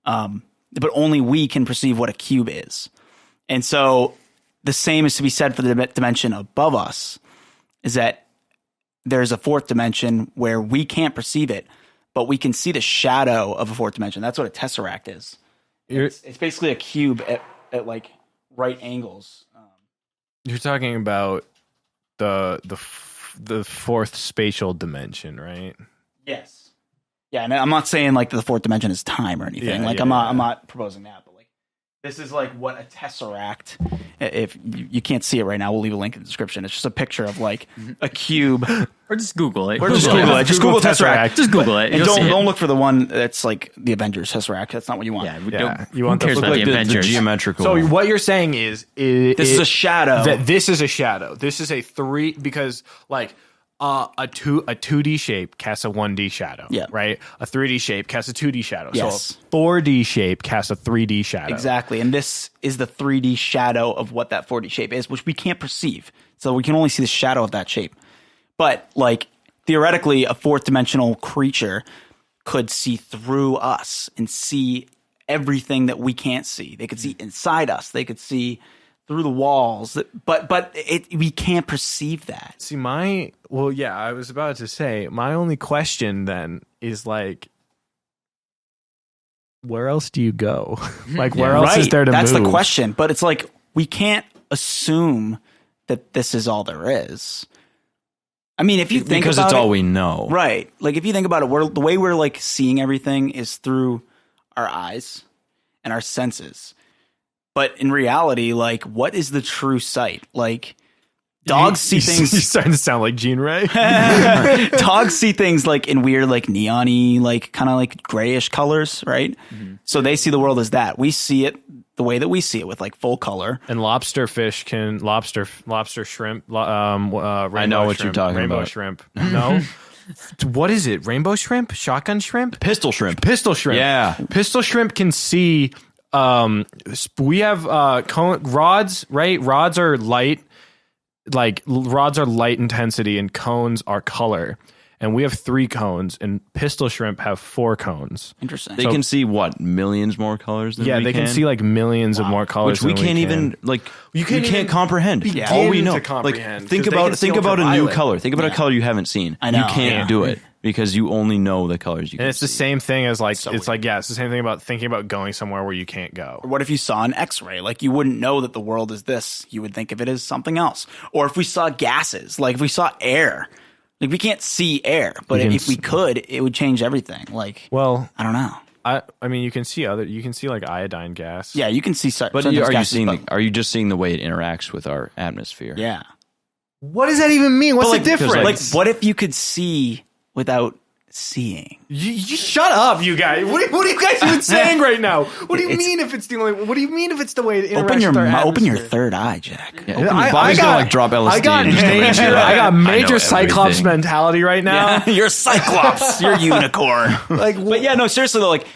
but only we can perceive what a cube is. And so the same is to be said for the dimension above us, is that there's a 4th dimension where we can't perceive it, but we can see the shadow of a 4th dimension. That's what a tesseract is. It's basically a cube at like right angles.
You're talking about the 4th spatial dimension, right?
Yes. Yeah, and I'm not saying like the 4th dimension is time or anything. I'm not proposing that, but like this is like what a tesseract. If you can't see it right now, we'll leave a link in the description. It's just a picture of like a cube.
Or just Google it.
Just Google tesseract.
Just Google it.
And don't look for the one that's like the Avengers tesseract. That's not what you want.
You want
cares
the
about the
the
Avengers?
geometrical.
So what you're saying is
This is a shadow.
That this is a shadow. This is a 3, because like a 2D shape casts a 1D shadow.
Yeah.
Right. A 3D shape casts a 2D shadow.
Yes.
So a 4D shape casts a 3D shadow.
Exactly. And this is the 3D shadow of what that 4D shape is, which we can't perceive. So we can only see the shadow of that shape. But like theoretically, a 4th dimensional creature could see through us and see everything that we can't see. They could see inside us. They could see through the walls, but we can't perceive that.
See, I was about to say, my only question then is like, where else do you go? Like, where else is there to
That's
move?
the question. But it's like, we can't assume that this is all there is. I mean, if you think
because
about
it's all
it,
we know,
right? Like, if you think about it, the way we're like seeing everything is through our eyes and our senses. But in reality, like, what is the true sight? Like, dogs see things.
You're starting to sound like Gene Ray.
Dogs see things like in weird, like neon-y, like kind of like grayish colors, right? So they see the world as that. We see it the way that we see it, with like full color.
And lobster shrimp.
I know what you're talking
rainbow
about.
shrimp. No. What is it? Rainbow shrimp? Shotgun shrimp?
Pistol shrimp.
Pistol shrimp.
Yeah.
Pistol shrimp can see. We have rods, right? Rods are light intensity, and cones are color. And we have 3 cones, and pistol shrimp have 4 cones.
Interesting.
They can see what, millions more colors than we
they can see like millions of more colors,
which we
than
can't
can.
even like. You
can't even
can't comprehend.
begin
All we know,
to comprehend,
like, think
'cause they can
about
see
a new
ultraviolet.
color. Think about a color you haven't seen.
I know,
You can't
yeah.
do it because you only know the colors you.
And
can
it's the
see.
same thing as like it's the same thing about thinking about going somewhere where you can't go.
Or what if you saw an X-ray? Like, you wouldn't know that the world is this. You would think of it as something else. Or if we saw gases, like if we saw air, like we can't see air, but if we could, it would change everything. Like,
Well,
I don't know.
I mean, you can see like iodine gas.
Yeah, you can see.
But are you just seeing the way it interacts with our atmosphere?
Yeah.
What does that even mean? What's
But,
the difference?
Like, what if you could see without seeing?
You shut up, you guys. What are you guys even saying right now? What do you mean if it's the only? What do you mean if it's the way it interacts with our
Open your
atmosphere?
third eye, Jack.
I
Bobby's gonna like drop LSD.
I got
and just
major. I got major Cyclops
everything.
mentality right now.
You're Cyclops. You're unicorn. But yeah, no, seriously though, like,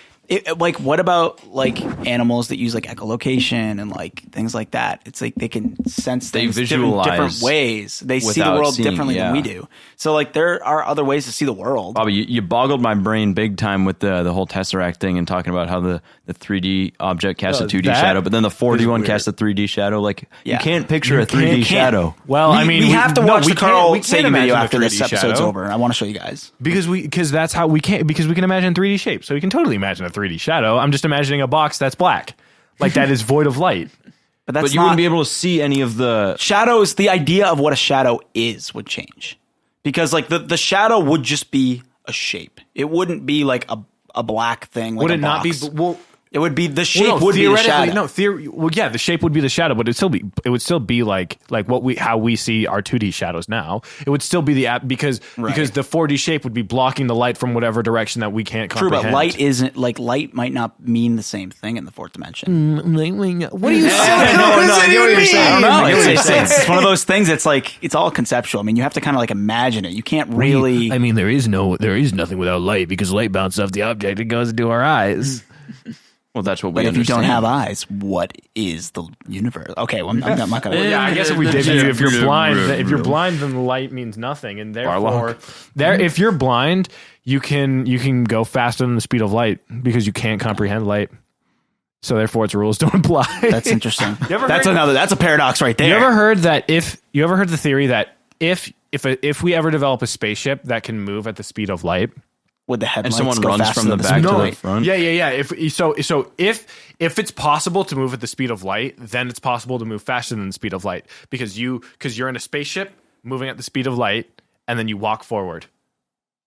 like, what about like animals that use like echolocation and like things like that? It's like they can sense things
visualize
different ways. They see the
without
world
seeing,
differently than we do. So like, there are other ways to see the world.
Bobby, you boggled my brain big time with the whole Tesseract thing and talking about how the 3D object casts a 2D
that
shadow, but then the 4D one
weird.
casts a 3D shadow. Like,
Yeah.
you can't picture a 3D
can't.
shadow.
Well, I mean,
we have to watch the Carl Sagan video
imagine a
after this
3D
episode's
shadow.
over. I want to show you guys.
because that's how we can imagine 3D shape. So we can totally imagine a 3D shadow. I'm just imagining a box that's black, like that is void of light.
But that's
But you wouldn't be able to see any of the.
shadows. The idea of what a shadow is would change, because like the shadow would just be a shape. It wouldn't be like a black thing. Like
Would
a
it not be?
box.
Well,
It would be the shape.
well, no,
would be the
theoretically,
shadow.
well, yeah, the shape would be the shadow, but it would still be like how we see our 2D shadows now. It would still be the app because the 4D shape would be blocking the light from whatever direction that we can't
True,
comprehend.
but light might not mean the same thing in the fourth dimension.
What are you saying?
No,
What does
I
that
get what
even
you're saying. I
mean?
don't know. It's one of those things that's like, it's all conceptual. I mean, you have to kind of like imagine it. You can't really.
I mean, there is nothing without light because light bounces off the object and goes into our eyes.
Well, that's what we
But if you don't
understand.
have eyes, what is the universe? Okay, well, I'm not gonna.
Yeah, I guess if we did, if you're blind, then the light means nothing, and therefore, if you're blind, you can go faster than the speed of light because you can't comprehend light. So therefore, its rules don't apply.
That's interesting.
ever
That's
heard-
that's a paradox right there.
You ever heard the theory that if we ever develop a spaceship that can move at the speed of light,
Would the headlights
someone
go
runs
faster
from
than
the
the
back
speed
to
of
the
light?
front?
Yeah. If it's possible to move at the speed of light, then it's possible to move faster than the speed of light because you're in a spaceship moving at the speed of light, and then you walk forward.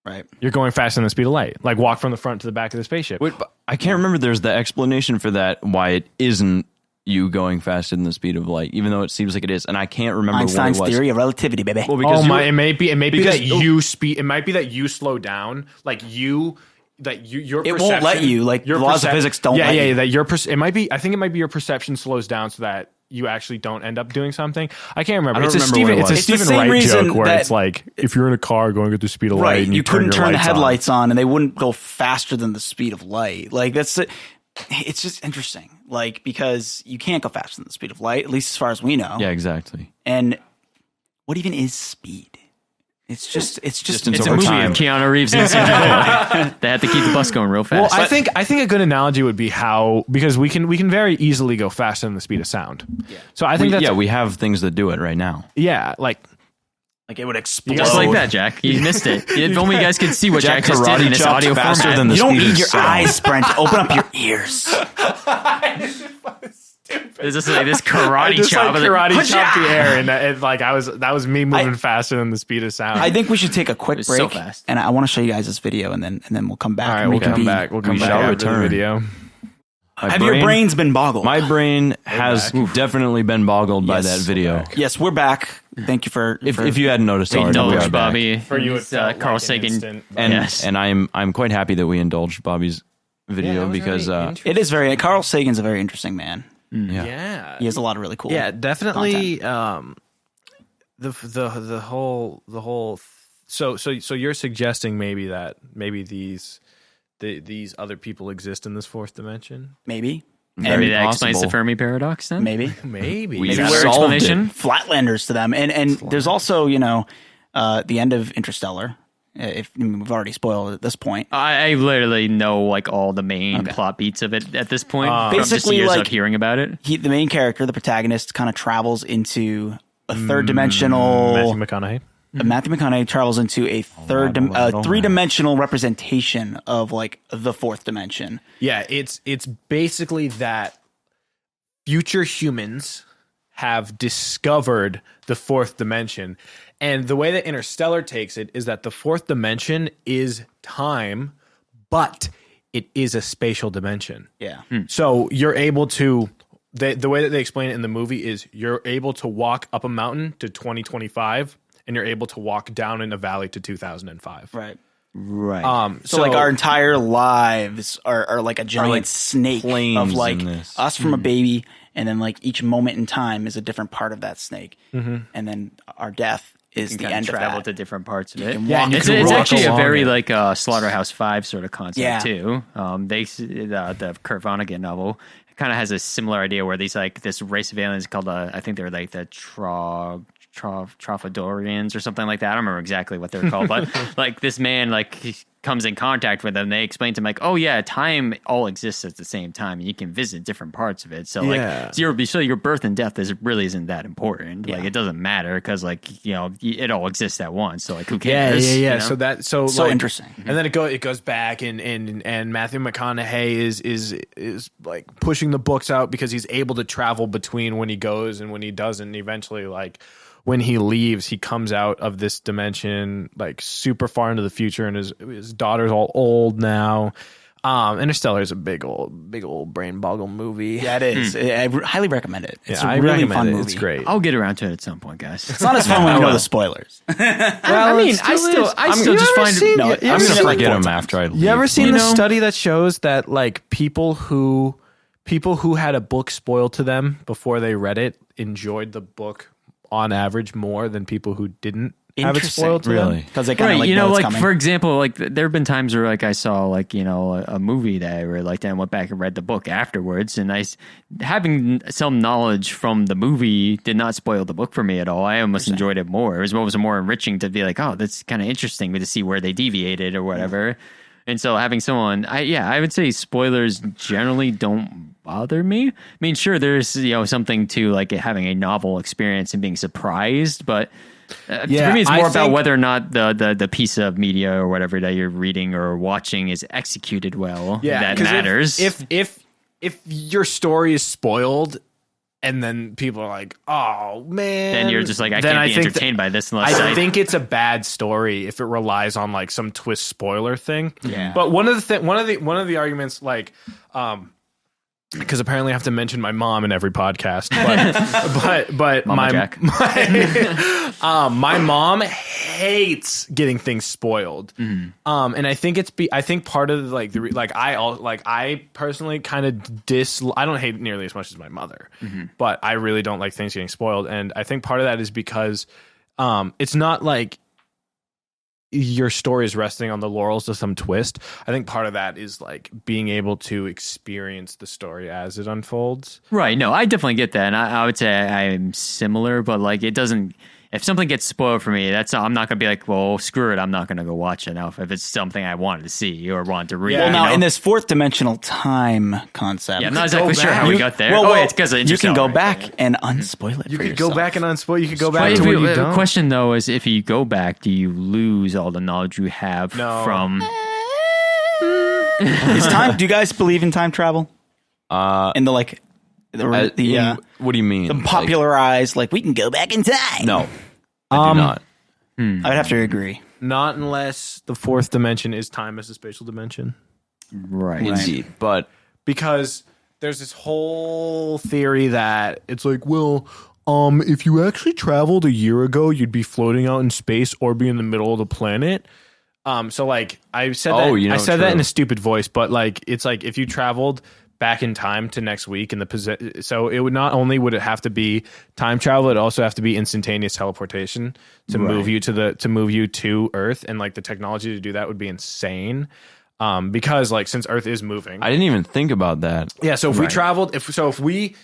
Right.
You're going faster than the speed of light. Like walk from the front to the back of the spaceship.
Wait, but I can't remember. There's the explanation for that. Why it isn't you going faster than the speed of light, even though it seems like it is, and I can't remember
Einstein's
what it was.
theory of relativity, baby.
Well, because
It may be
because-
that you speed. It might be that you slow down. Your
It won't let you, like,
your
the laws of physics don't
Yeah,
let
yeah.
you.
That it might be. I think it might be your perception slows down so that you actually don't end up doing something. I can't remember.
I don't
It's a
remember what it
Stephen. It's a
was.
It's the
Stephen
same
Wright
reason
joke where
that-
it's like if you're in a car going at the speed of light,
Right.
and
You couldn't turn the
your lights on.
headlights on, and they wouldn't go faster than the speed of light. Like it's just interesting. Like, because you can't go faster than the speed of light, at least as far as we know.
Yeah, exactly.
And what even is speed? It's just
Distance
It's a
over
movie
time.
of Keanu Reeves and Sandra Bullock. They have to keep the bus going real
Well,
fast.
I think a good analogy would be because we can very easily go faster than the speed of sound. Yeah. So I think
We have things that do it right now.
like
it would explode.
Just like that, Jack. You missed it. If only you guys could see what Jack just did in this
chopped
audio
faster
format.
than the
You don't
speed
need
of
your
sound.
eyes, Brent. Open up your ears.
There's just like this karate
just
chop.
like
Like,
karate chopped the air, and that was me moving faster than the speed of sound.
I think we should take a quick
was
break,
so fast.
and I want to show you guys this video, and then we'll come back.
All right,
and
we'll come
reconvene.
back. We'll come
We
back
shall
after
return.
the video.
My
Have your brains been boggled?
My brain has definitely been boggled by
Yes.
that video.
Yes, we're back. Thank you for
If you hadn't noticed already, we
indulge
are back.
Bobby.
For you, it
He's,
felt
Carl
like an
Sagan.
instant.
And
Yes.
and I'm quite happy that we indulged Bobby's video because
it is very. Carl Sagan's a very interesting man.
Yeah,
He has a lot of really cool.
yeah, definitely. The whole. So you're suggesting maybe these other people exist in this fourth dimension?
Maybe.
Maybe that explains the
possible.
Fermi paradox then?
Maybe.
Maybe.
We
Is that our
solved
explanation?
Flatlanders to them, and there's also the end of Interstellar. We've already spoiled it at this point.
I literally know like all the main plot beats of it at this point. From just
Basically,
years
like-
of hearing about it.
The main character, the protagonist, kind of travels into a third dimensional.
Matthew McConaughey.
Matthew McConaughey travels into a three-dimensional representation of like the fourth dimension.
Yeah, it's basically that future humans have discovered the fourth dimension. And the way that Interstellar takes it is that the fourth dimension is time, but it is a spatial dimension.
Yeah.
So you're able to the way that they explain it in the movie is you're able to walk up a mountain to 2025 and you're able to walk down in a valley to 2005.
Right.
Right.
So like our entire lives are like a giant
like
snake
planes
of like
in this.
us from a baby, and then like each moment in time is a different part of that snake, and then our death is
you
the
can
end
travel
of
to
that.
different parts of it.
can walk-
It's,
you can
it's
walk
actually a
along
very
it.
like Slaughterhouse 5 sort of concept
Yeah.
too. The Kurt Vonnegut novel kind of has a similar idea where these like this race of aliens called I think they're like the Trofadorians or something like that. I don't remember exactly what they're called, but like this man like he comes in contact with them. They explain to him like, oh yeah, time all exists at the same time. And you can visit different parts of it. So
Yeah.
like so your birth and death really isn't that important. Like it doesn't matter because like it all exists at once. So like who cares?
Yeah.
you know?
So that so
So
like,
interesting.
And then it goes back and Matthew McConaughey is like pushing the books out because he's able to travel between when he goes and when he doesn't. Eventually, like when he leaves, he comes out of this dimension like super far into the future, and his daughter's all old now. Interstellar is a big old brain boggle movie.
Yeah, it is. I highly recommend it. It's
I
a really
recommend
fun
it.
movie.
It's great.
I'll get around to it at some point, guys.
It's not as fun when you know the spoilers.
I mean, I still just find it.
No,
I'm going to
seen it like
forget
4
them
times.
after I leave.
You ever seen
You
the
know-
study that shows that like people who had a book spoiled to them before they read it enjoyed the book on average more than people who didn't have it
Interesting.
spoiled to them?
Really?
Because they kind of
Right,
like know it's
like
coming.
for example, like there have been times where like I saw like a movie that I really liked and went back and read the book afterwards, and having some knowledge from the movie did not spoil the book for me at all. I almost enjoyed it more. It was more enriching to be like, oh, that's kind of interesting to see where they deviated or whatever. And so having someone, I would say spoilers generally don't bother me. I mean, sure, there's something to like having a novel experience and being surprised, but. For me, it's more about whether or not the piece of media or whatever that you're reading or watching is executed well.
Yeah,
that
'cause
matters.
If your story is spoiled, and then people are like, "Oh man,"
then you're just like, I
then
can't be
think
entertained by this unless
I think it's a bad story if it relies on like some twist spoiler thing.
Yeah.
But one of the arguments, like, because apparently I have to mention my mom in every podcast, but
Mama
my
Jack.
my mom hates getting things spoiled, and I think I think part of like I personally kind of I don't hate it nearly as much as my mother, but I really don't like things getting spoiled, and I think part of that is because it's not like your story is resting on the laurels of some twist. I think part of that is like being able to experience the story as it unfolds.
Right. No, I definitely get that. And I would say I'm similar, but like it doesn't, if something gets spoiled for me, I'm not going to be like, well, screw it. I'm not going to go watch it now if it's something I wanted to see or wanted to read.
Well,
you
now
know?
in this fourth dimensional time concept,
Yeah, I'm not exactly sure how we got there. It's because
you can go back and unspoil it.
You
for
could go
yourself.
back and unspoil. You could go back
But
to
if
where
you,
you
the
don't.
question though is, if you go back, do you lose all the knowledge you have
No.
from?
Is time? Do you guys believe in time travel? In the like,
What do you mean?
the popularized like we can go back in time.
No, I do not.
I would have to agree.
Not unless the fourth dimension is time as a spatial dimension.
Right.
Indeed, but
Because there's this whole theory that it's like, well, if you actually traveled a year ago, you'd be floating out in space or be in the middle of the planet. So like I said that in a stupid voice, but like it's like if you traveled back in time to next week in the so it would not only would it have to be time travel, it also have to be instantaneous teleportation to move you to Earth, and like the technology to do that would be insane. Because like since Earth is moving,
I didn't even think about that.
yeah. So if we traveled, if we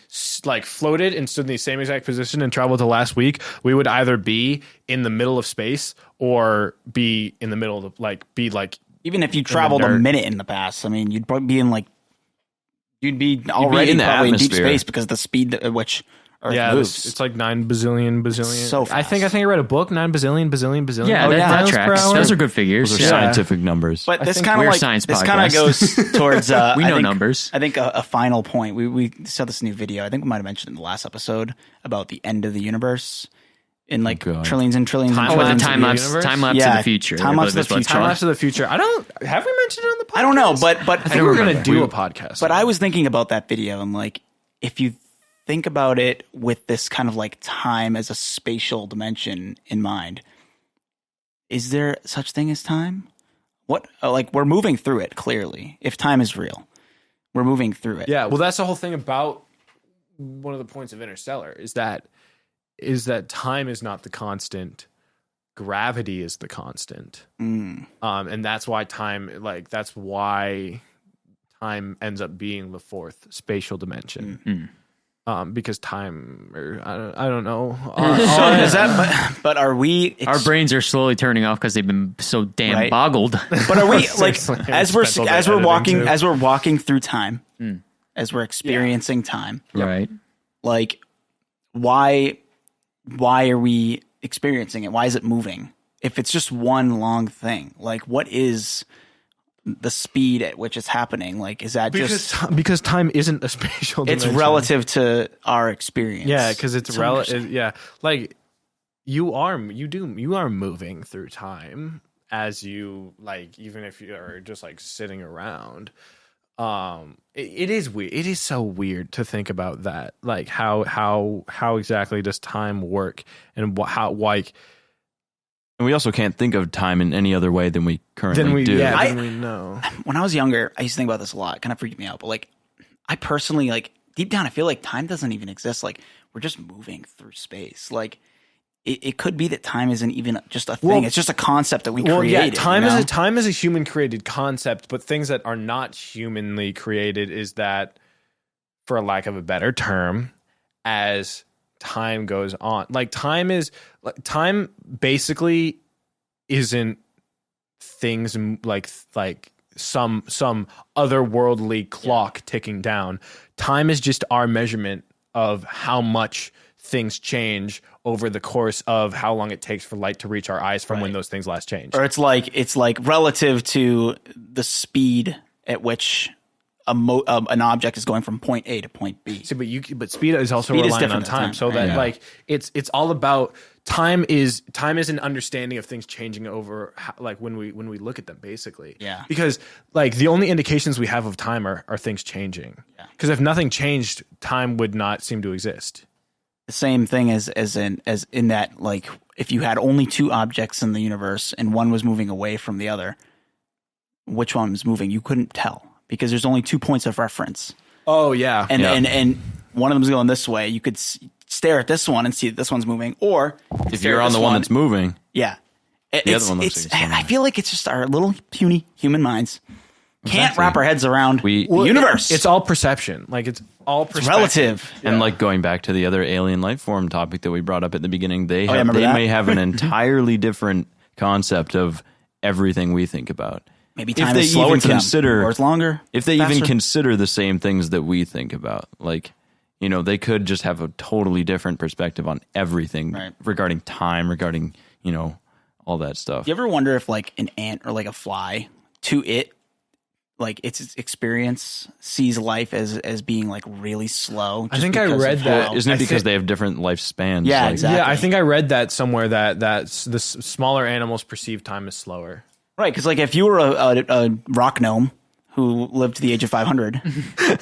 like floated and stood in the same exact position and traveled to last week, we would either be in the middle of space or be in the middle of
Even if you traveled a
dirt.
minute in the past, I mean, you'd probably be in like, you'd be already
in the
probably in deep
atmosphere.
space because the speed at which Earth
yeah.
moves.
It's like 9 bazillion.
So
I think I read a book 9 bazillion.
Yeah, that
miles per
tracks.
hour.
Those are good figures.
Those are
Yeah.
scientific numbers.
But this
think
kind of
we're a
like
science
this kind of
podcast.
goes towards
We
I
know
think-
numbers.
I think a final point. We saw this new video. I think we might have mentioned in the last episode about the end of the universe in like
God.
trillions and trillions.
Time
and
Oh,
trillions
the
of
time lapse,
years.
time lapse
Yeah,
of the future.
time lapse of the
That's what it's
future.
Time
called.
lapse of the future. Have we mentioned it on the podcast?
I don't know, but
I think we're gonna do a podcast.
But I was thinking about that video and like, if you think about it with this kind of like time as a spatial dimension in mind, is there such thing as time? What, like, we're moving through it clearly. If time is real, we're moving through it.
Yeah, well, that's the whole thing about one of the points of Interstellar is that time is not the constant, gravity is the constant. And that's why that's why time ends up being the fourth spatial dimension. Because time, or I don't know.
So is that? But are we?
Our brains are slowly turning off because they've been so damn boggled.
But are we like as we're walking through time, as we're experiencing time,
Right.
like why are we experiencing it? Why is it moving? If it's just one long thing, like what is the speed at which it's happening? Like, is that
because time isn't a spatial dimension.
It's relative to our experience.
Yeah, because it's relative. Yeah, like you are moving through time as you like, even if you are just like sitting around. It is weird. It is so weird to think about that. Like how exactly does time work, and how like.
And we also can't think of time in any other way than we currently do.
Yeah, we know.
When I was younger, I used to think about this a lot. It kind of freaked me out. But like, I personally, like, deep down, I feel like time doesn't even exist. Like, we're just moving through space. Like, it could be that time isn't even just a thing. It's just a concept that we created.
Yeah, time is a human created concept, but things that are not humanly created is that, for a lack of a better term, as time goes on, like time basically isn't things like some otherworldly clock ticking down. Time is just our measurement of how much things change over the course of how long it takes for light to reach our eyes from when those things last changed.
Or it's like relative to the speed at which an object is going from point A to point B.
See, but speed is also relying on time. So that like it's all about time is an understanding of things changing over like when we look at them basically.
Yeah.
Because like the only indications we have of time are things changing. Yeah. Because if nothing changed, time would not seem to exist.
The same thing as in that, like, if you had only two objects in the universe and one was moving away from the other, which one was moving? You couldn't tell. Because there's only 2 points of reference.
Oh yeah,
and one of them's going this way. You could stare at this one and see that this one's moving, or
if you're on the one that's moving,
the other one looks like I feel like it's just our little puny human minds can't wrap our heads around the universe.
It's all perception. Like it's all perspective.
Relative.
And like going back to the other alien life form topic that we brought up at the beginning, they may have an entirely different concept of everything we think about.
Maybe time is slower to them, or it's longer.
If they even consider the same things that we think about, like, you know, they could just have a totally different perspective on everything regarding time, regarding, you know, all that stuff.
You ever wonder if like an ant or like a fly, to it, like its experience sees life as being like really slow?
I think I read that.
Isn't it because they have different lifespans?
Yeah,
like,
exactly.
Yeah, I think I read that somewhere that the smaller animals perceive time as slower.
Right, because like if you were a rock gnome who lived to the age of 500,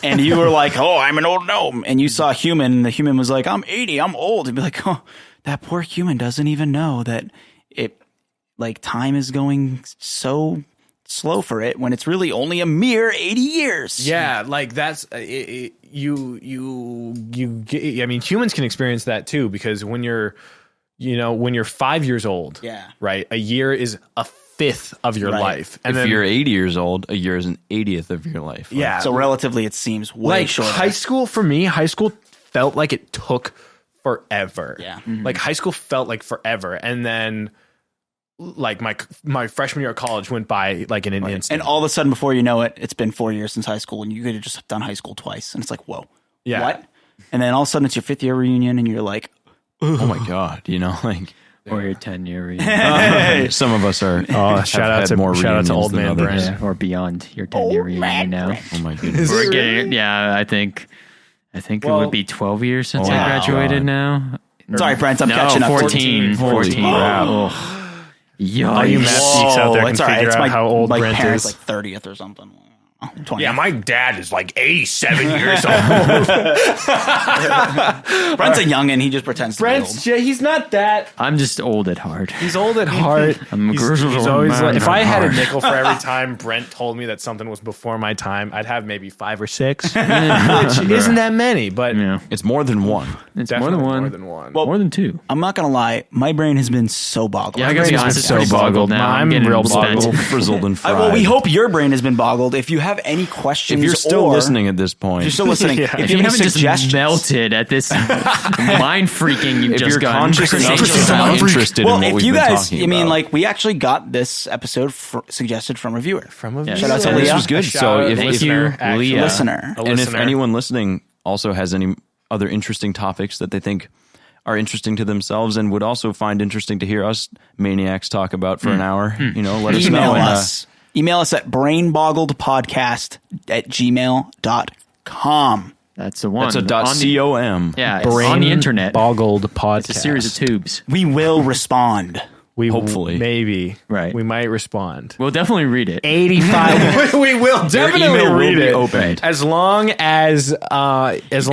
and you were like, "Oh, I'm an old gnome," and you saw a human, and the human was like, "I'm 80, I'm old," you'd be like, "Oh, that poor human doesn't even know that it, like, time is going so slow for it when it's really only a mere 80 years."
Yeah, like that's you get, I mean, humans can experience that too, because when you're 5 years old, right, a year is a fifth of your life.
And if you're 80 years old, a year is an 80th of your life.
Like, yeah.
So relatively, it seems way shorter.
High school, for me, felt like it took forever.
Yeah.
Mm-hmm. Like high school felt like forever. And then like my freshman year of college went by like in an instant.
And all of a sudden, before you know it, it's been 4 years since high school, and you could have just done high school twice. And it's like, whoa.
Yeah.
What? And then all of a sudden it's your 5th year reunion, and you're like, ugh.
Oh my God, you know, like.
Or your 10-year reunion.
Some of us are.
Shout out to old man Brent.
Or beyond your 10-year reunion now.
Oh my goodness.
We're getting, I think it would be 12 years since I graduated now.
Sorry, Brent, I'm catching up.
14. Wow.
All you math geeks out there can figure out how old Brent
parents
is.
like 30th or something. 20.
Yeah, my dad is like 87 years old.
Brent's a youngin'. He just pretends to be old.
He's not that.
I'm just old at heart.
He's old at heart.
I'm a
He's
grizzled
always
man
like, if
at
I had a
heart.
nickel for every time Brent told me that something was before my time, I'd have maybe 5 or 6, which isn't that many, but
Yeah,
It's more than one.
it's more
definitely
than one.
More than one.
More than 2.
I'm not going to lie. My brain has been so boggled.
Yeah, I gotta be honest, it's
so
pretty boggled now.
I'm
getting
real
spent.
boggled.
Frizzled and fried.
Well, we hope your brain has been boggled. If you have any questions,
If you're still
or-
listening at this point,
if you're still listening,
Yeah.
if
If
you
you
have any
haven't just
suggestions,
melted at this mind freaking you've
if
just
you're
gotten,
conscious enough
Chris,
to sound interested
well,
in what
if
we've
you
been
guys,
talking
I mean,
about.
like, we actually got this episode suggested from a viewer.
from a
Yeah.
Shout out to
And this
Leah.
was good.
Shout
So
out
if,
Thank
if
you,
actually.
Leah.
Listener.
A
and if
listener.
anyone listening also has any other interesting topics that they think are interesting to themselves and would also find interesting to hear us maniacs talk about for an hour, let us know.
Email
And,
us. Email us at brainboggledpodcast@gmail.com.
That's the one.
that's a .com.
Yeah, it's on the internet.
Boggled podcast.
It's a series of tubes.
We will respond.
We
Hopefully.
maybe
Right.
we might respond.
We'll definitely read it.
85. we will definitely
email will
read
be
it.
opened.
as long as
boggles
It's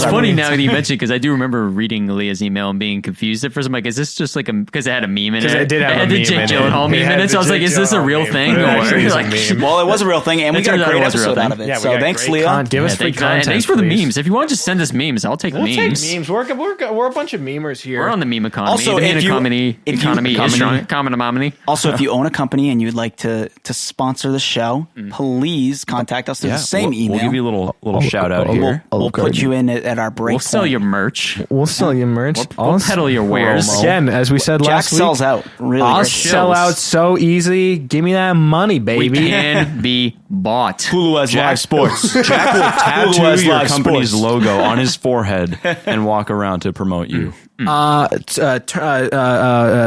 our
funny
brains.
now that you mentioned because I do remember reading Leah's email and being confused at first. I'm like, is this just like because it had a meme in it?
'Cause it did have
had
a
the
meme
Jake
in it.
Gyllenhaal
It
meme
had
in it.
the
So I was like,
Jake
is this a
Gyllenhaal
real
meme,
thing?
but it actually is a
Or like,
meme.
Well, it was a real thing, and we
It
got a
turned out
great
it was a real
episode out
thing.
of it.
Yeah, we
So
got
thanks,
great
Leah.
Give us free content.
thanks for the
please.
memes. If you want to just send us memes, I'll take
We'll
the memes.
take memes. We're a bunch of memers here.
We're on the meme economy.
Also,
the meme
if you-
economy
if you-
economy is
comedy.
strong. Common.
Also, if you own a company and you'd like to sponsor the show, please contact us through the same email.
We'll give you a little shout out here.
We'll put you in at our break.
We'll sell
point.
your merch.
We'll sell you merch.
We'll peddle your wares.
Again, as we said
Jack
last week,
sells out really
I'll
great.
sell out so easy. Give me that money,
We
baby.
can be bought.
Hulu has live sports.
Jack will
Hulu
tattoo
has
your
live
company's
sports.
logo on his forehead and walk around to promote you.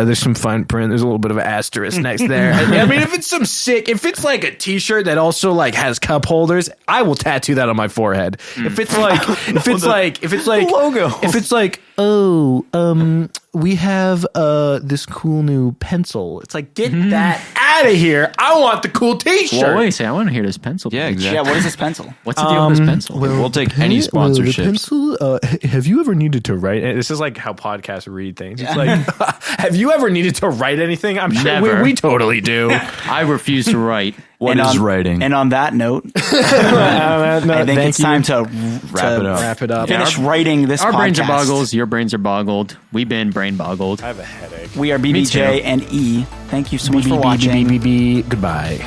There's some fine print. There's a little bit of an asterisk next there. I mean, if it's like a T-shirt that also like has cup holders, I will tattoo that on my forehead. If it's like
logo.
If it's like, we have this cool new pencil. It's like, get that out of here. I want the cool T-shirt.
Well, wait a second. I want to hear this pencil.
Yeah,
pitch.
exactly.
Yeah, what is this pencil?
What's the deal with this pencil?
We'll take any
The
sponsorships.
pencil, have you ever needed to write? This is like how podcasts read things. It's like, have you ever needed to write anything? I'm sure
Never.
we totally do.
I refuse to write.
What is writing?
And on that note,
No,
I think
thank
it's
you.
time to
Wrap it up.
finish writing this
Our
podcast.
brains are boggles. Your brains are boggled. We've been brain boggled.
I have a headache.
We are
Me too.
BBJ and E. Thank you so much for watching.
Goodbye.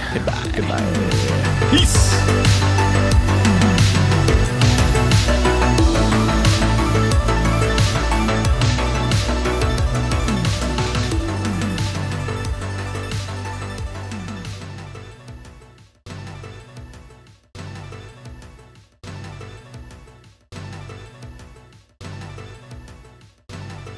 Peace.